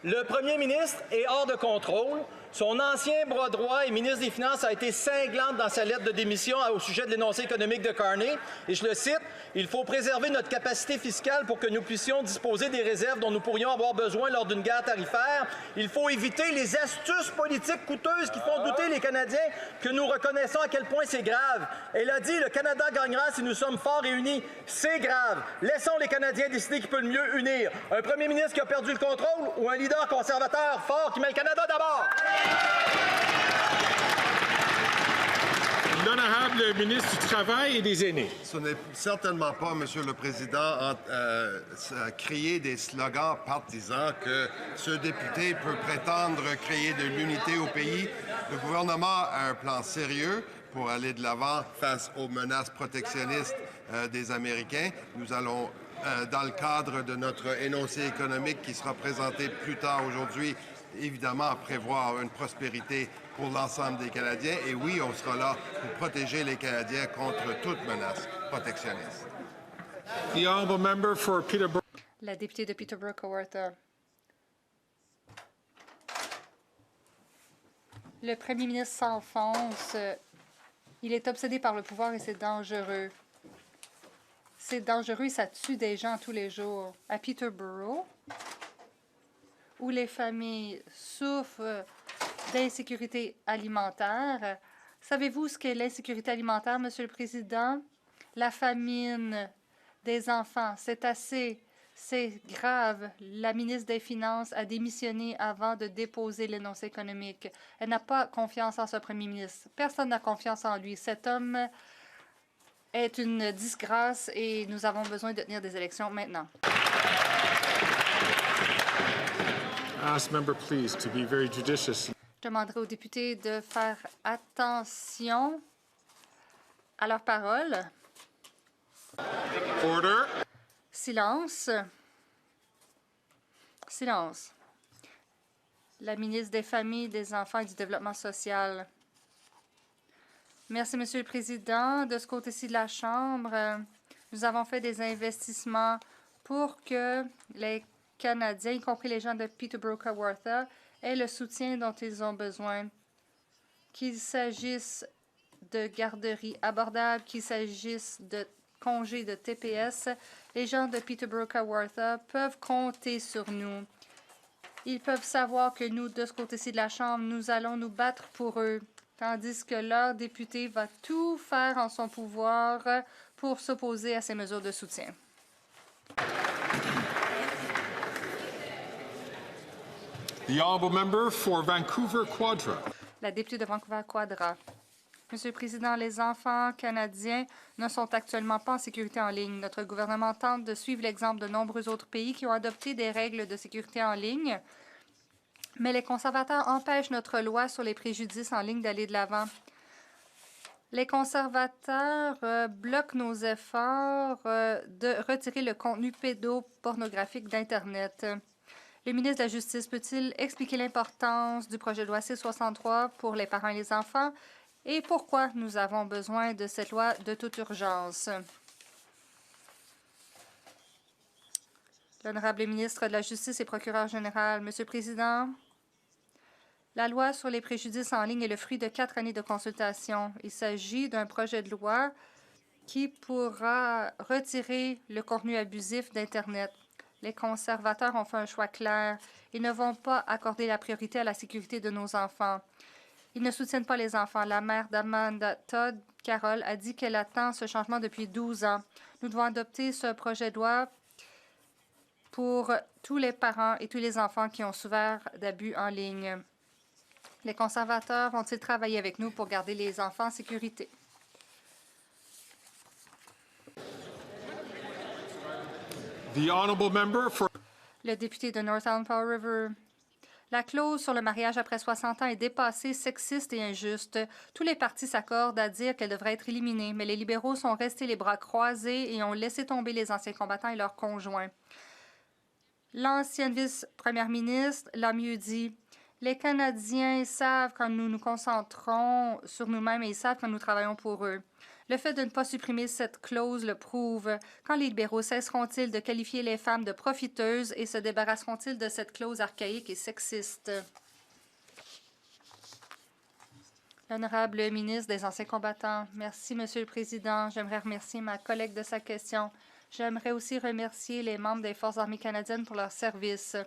Speaker 13: Le premier ministre est hors de contrôle. Son ancien bras droit et ministre des Finances a été cinglante dans sa lettre de démission au sujet de l'énoncé économique de Carney. Et je le cite, « Il faut préserver notre capacité fiscale pour que nous puissions disposer des réserves dont nous pourrions avoir besoin lors d'une guerre tarifaire. Il faut éviter les astuces politiques coûteuses qui font douter les Canadiens que nous reconnaissons à quel point c'est grave. » Elle a dit, « Le Canada gagnera si nous sommes forts et unis. » C'est grave. Laissons les Canadiens décider qui peut le mieux unir. Un premier ministre qui a perdu le contrôle ou un leader conservateur fort qui met le Canada d'abord?
Speaker 1: L'honorable ministre du Travail et des Aînés.
Speaker 9: Ce n'est certainement pas, Monsieur le Président, créer des slogans partisans que ce député peut prétendre créer de l'unité au pays. Le gouvernement a un plan sérieux pour aller de l'avant face aux menaces protectionnistes des Américains. Nous allons dans le cadre de notre énoncé économique qui sera présenté plus tard aujourd'hui, évidemment, prévoir une prospérité pour l'ensemble des Canadiens. Et oui, on sera là pour protéger les Canadiens contre toute menace protectionniste.
Speaker 1: The honourable member for Peterborough.
Speaker 11: La députée de Peterborough-Kawartha. Le premier ministre s'enfonce. Il est obsédé par le pouvoir et c'est dangereux. C'est dangereux et ça tue des gens tous les jours. À Peterborough, où les familles souffrent d'insécurité alimentaire. Savez-vous ce qu'est l'insécurité alimentaire, Monsieur le Président? La famine des enfants, c'est grave. La ministre des Finances a démissionné avant de déposer l'énoncé économique. Elle n'a pas confiance en ce premier ministre. Personne n'a confiance en lui. Cet homme est une disgrâce et nous avons besoin de tenir des élections maintenant.
Speaker 1: Ask member, please, to be very judicious.
Speaker 11: Je demanderai aux députés de faire attention à leurs paroles.
Speaker 1: Order.
Speaker 11: Silence. Silence. La ministre des Familles, des Enfants et du Développement social. Merci, Monsieur le Président. De ce côté-ci de la Chambre, nous avons fait des investissements pour que les Canadiens, y compris les gens de Peterborough-Kawartha, aient le soutien dont ils ont besoin. Qu'il s'agisse de garderies abordables, qu'il s'agisse de congés de TPS, les gens de Peterborough-Kawartha peuvent compter sur nous. Ils peuvent savoir que nous, de ce côté-ci de la Chambre, nous allons nous battre pour eux, tandis que leur député va tout faire en son pouvoir pour s'opposer à ces mesures de soutien.
Speaker 1: The honourable member for Vancouver Quadra.
Speaker 11: La députée de Vancouver-Quadra. Monsieur le Président, les enfants canadiens ne sont actuellement pas en sécurité en ligne. Notre gouvernement tente de suivre l'exemple de nombreux autres pays qui ont adopté des règles de sécurité en ligne, mais les conservateurs empêchent notre loi sur les préjudices en ligne d'aller de l'avant. Les conservateurs bloquent nos efforts de retirer le contenu pédopornographique d'Internet. Le ministre de la Justice peut-il expliquer l'importance du projet de loi C-63 pour les parents et les enfants et pourquoi nous avons besoin de cette loi de toute urgence? L'honorable ministre de la Justice et procureur général, Monsieur le Président, la loi sur les préjudices en ligne est le fruit de 4 années de consultation. Il s'agit d'un projet de loi qui pourra retirer le contenu abusif d'Internet. Les conservateurs ont fait un choix clair. Ils ne vont pas accorder la priorité à la sécurité de nos enfants. Ils ne soutiennent pas les enfants. La mère d'Amanda Todd, Carole, a dit qu'elle attend ce changement depuis 12 ans. Nous devons adopter ce projet de loi pour tous les parents et tous les enfants qui ont souffert d'abus en ligne. Les conservateurs vont-ils travailler avec nous pour garder les enfants en sécurité?
Speaker 1: The honourable member for...
Speaker 11: Le député de North Island Powell River. La clause sur le mariage après 60 ans est dépassée, sexiste et injuste. Tous les partis s'accordent à dire qu'elle devrait être éliminée, mais les libéraux sont restés les bras croisés et ont laissé tomber les anciens combattants et leurs conjoints. L'ancienne vice-première ministre l'a mieux dit. Les Canadiens savent quand nous nous concentrons sur nous-mêmes et ils savent quand nous travaillons pour eux. Le fait de ne pas supprimer cette clause le prouve. Quand les libéraux cesseront-ils de qualifier les femmes de profiteuses et se débarrasseront-ils de cette clause archaïque et sexiste? L'honorable ministre des Anciens combattants. Merci, Monsieur le Président. J'aimerais remercier ma collègue de sa question. J'aimerais aussi remercier les membres des Forces armées canadiennes pour leur service.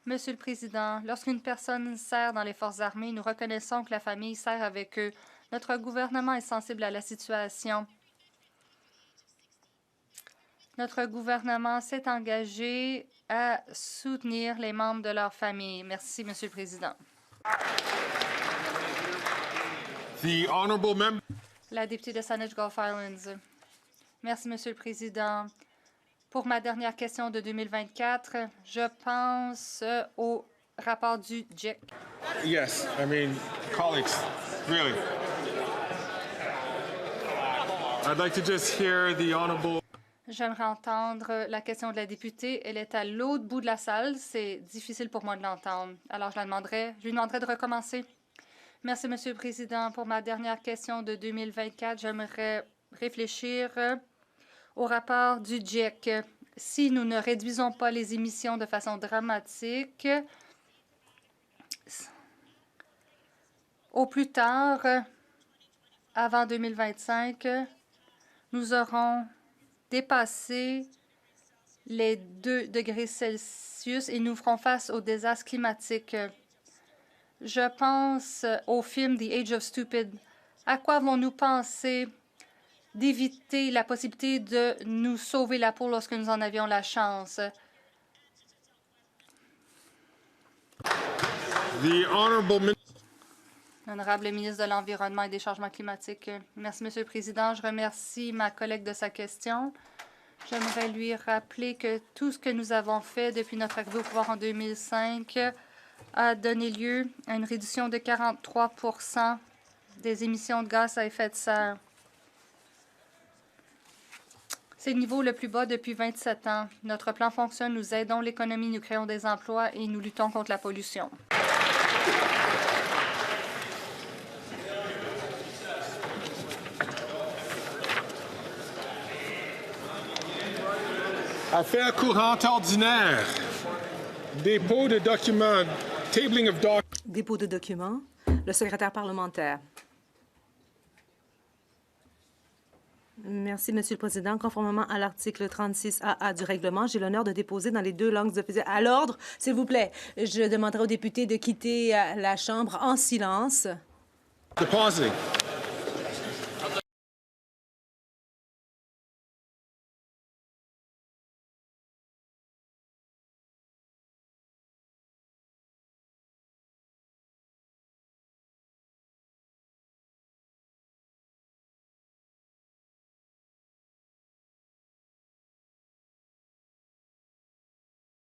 Speaker 11: Monsieur le Président, lorsqu'une personne sert dans les Forces armées, nous reconnaissons que la famille sert avec eux. Notre gouvernement est sensible à la situation. Notre gouvernement s'est engagé à soutenir les membres de leur famille. Merci, Monsieur le Président.
Speaker 1: The honourable member.
Speaker 11: La députée de Saanich Gulf Islands. Merci, Monsieur le Président. Pour ma dernière question de 2024, je pense au rapport du GIEC.
Speaker 1: Yes, I mean, colleagues, really. I'd like to just hear the honourable...
Speaker 11: J'aimerais entendre la question de la députée. Elle est à l'autre bout de la salle. C'est difficile pour moi de l'entendre. Alors, je lui demanderai de recommencer. Merci, Monsieur le Président. Pour ma dernière question de 2024, j'aimerais réfléchir au rapport du GIEC. Si nous ne réduisons pas les émissions de façon dramatique, au plus tard, avant 2025, nous aurons dépassé les 2 degrés Celsius et nous ferons face au désastre climatique. Je pense au film The Age of Stupid. À quoi avons-nous pensé d'éviter la possibilité de nous sauver la peau lorsque nous en avions la chance? L'honorable ministre de l'Environnement et des Changements climatiques. Merci, Monsieur le Président. Je remercie ma collègue de sa question. J'aimerais lui rappeler que tout ce que nous avons fait depuis notre arrivée au pouvoir en 2005 a donné lieu à une réduction de 43 % des émissions de gaz à effet de serre. C'est le niveau le plus bas depuis 27 ans. Notre plan fonctionne, nous aidons l'économie, nous créons des emplois et nous luttons contre la pollution.
Speaker 1: Affaires courantes ordinaires. Dépôt de documents. Tabling of documents.
Speaker 14: Dépôt de documents. Le secrétaire parlementaire. Merci, Monsieur le Président. Conformément à l'article 36AA du règlement, j'ai l'honneur de déposer dans les 2 langues officielles. À l'ordre, s'il vous plaît. Je demanderai aux députés de quitter la Chambre en silence.
Speaker 1: Deposit.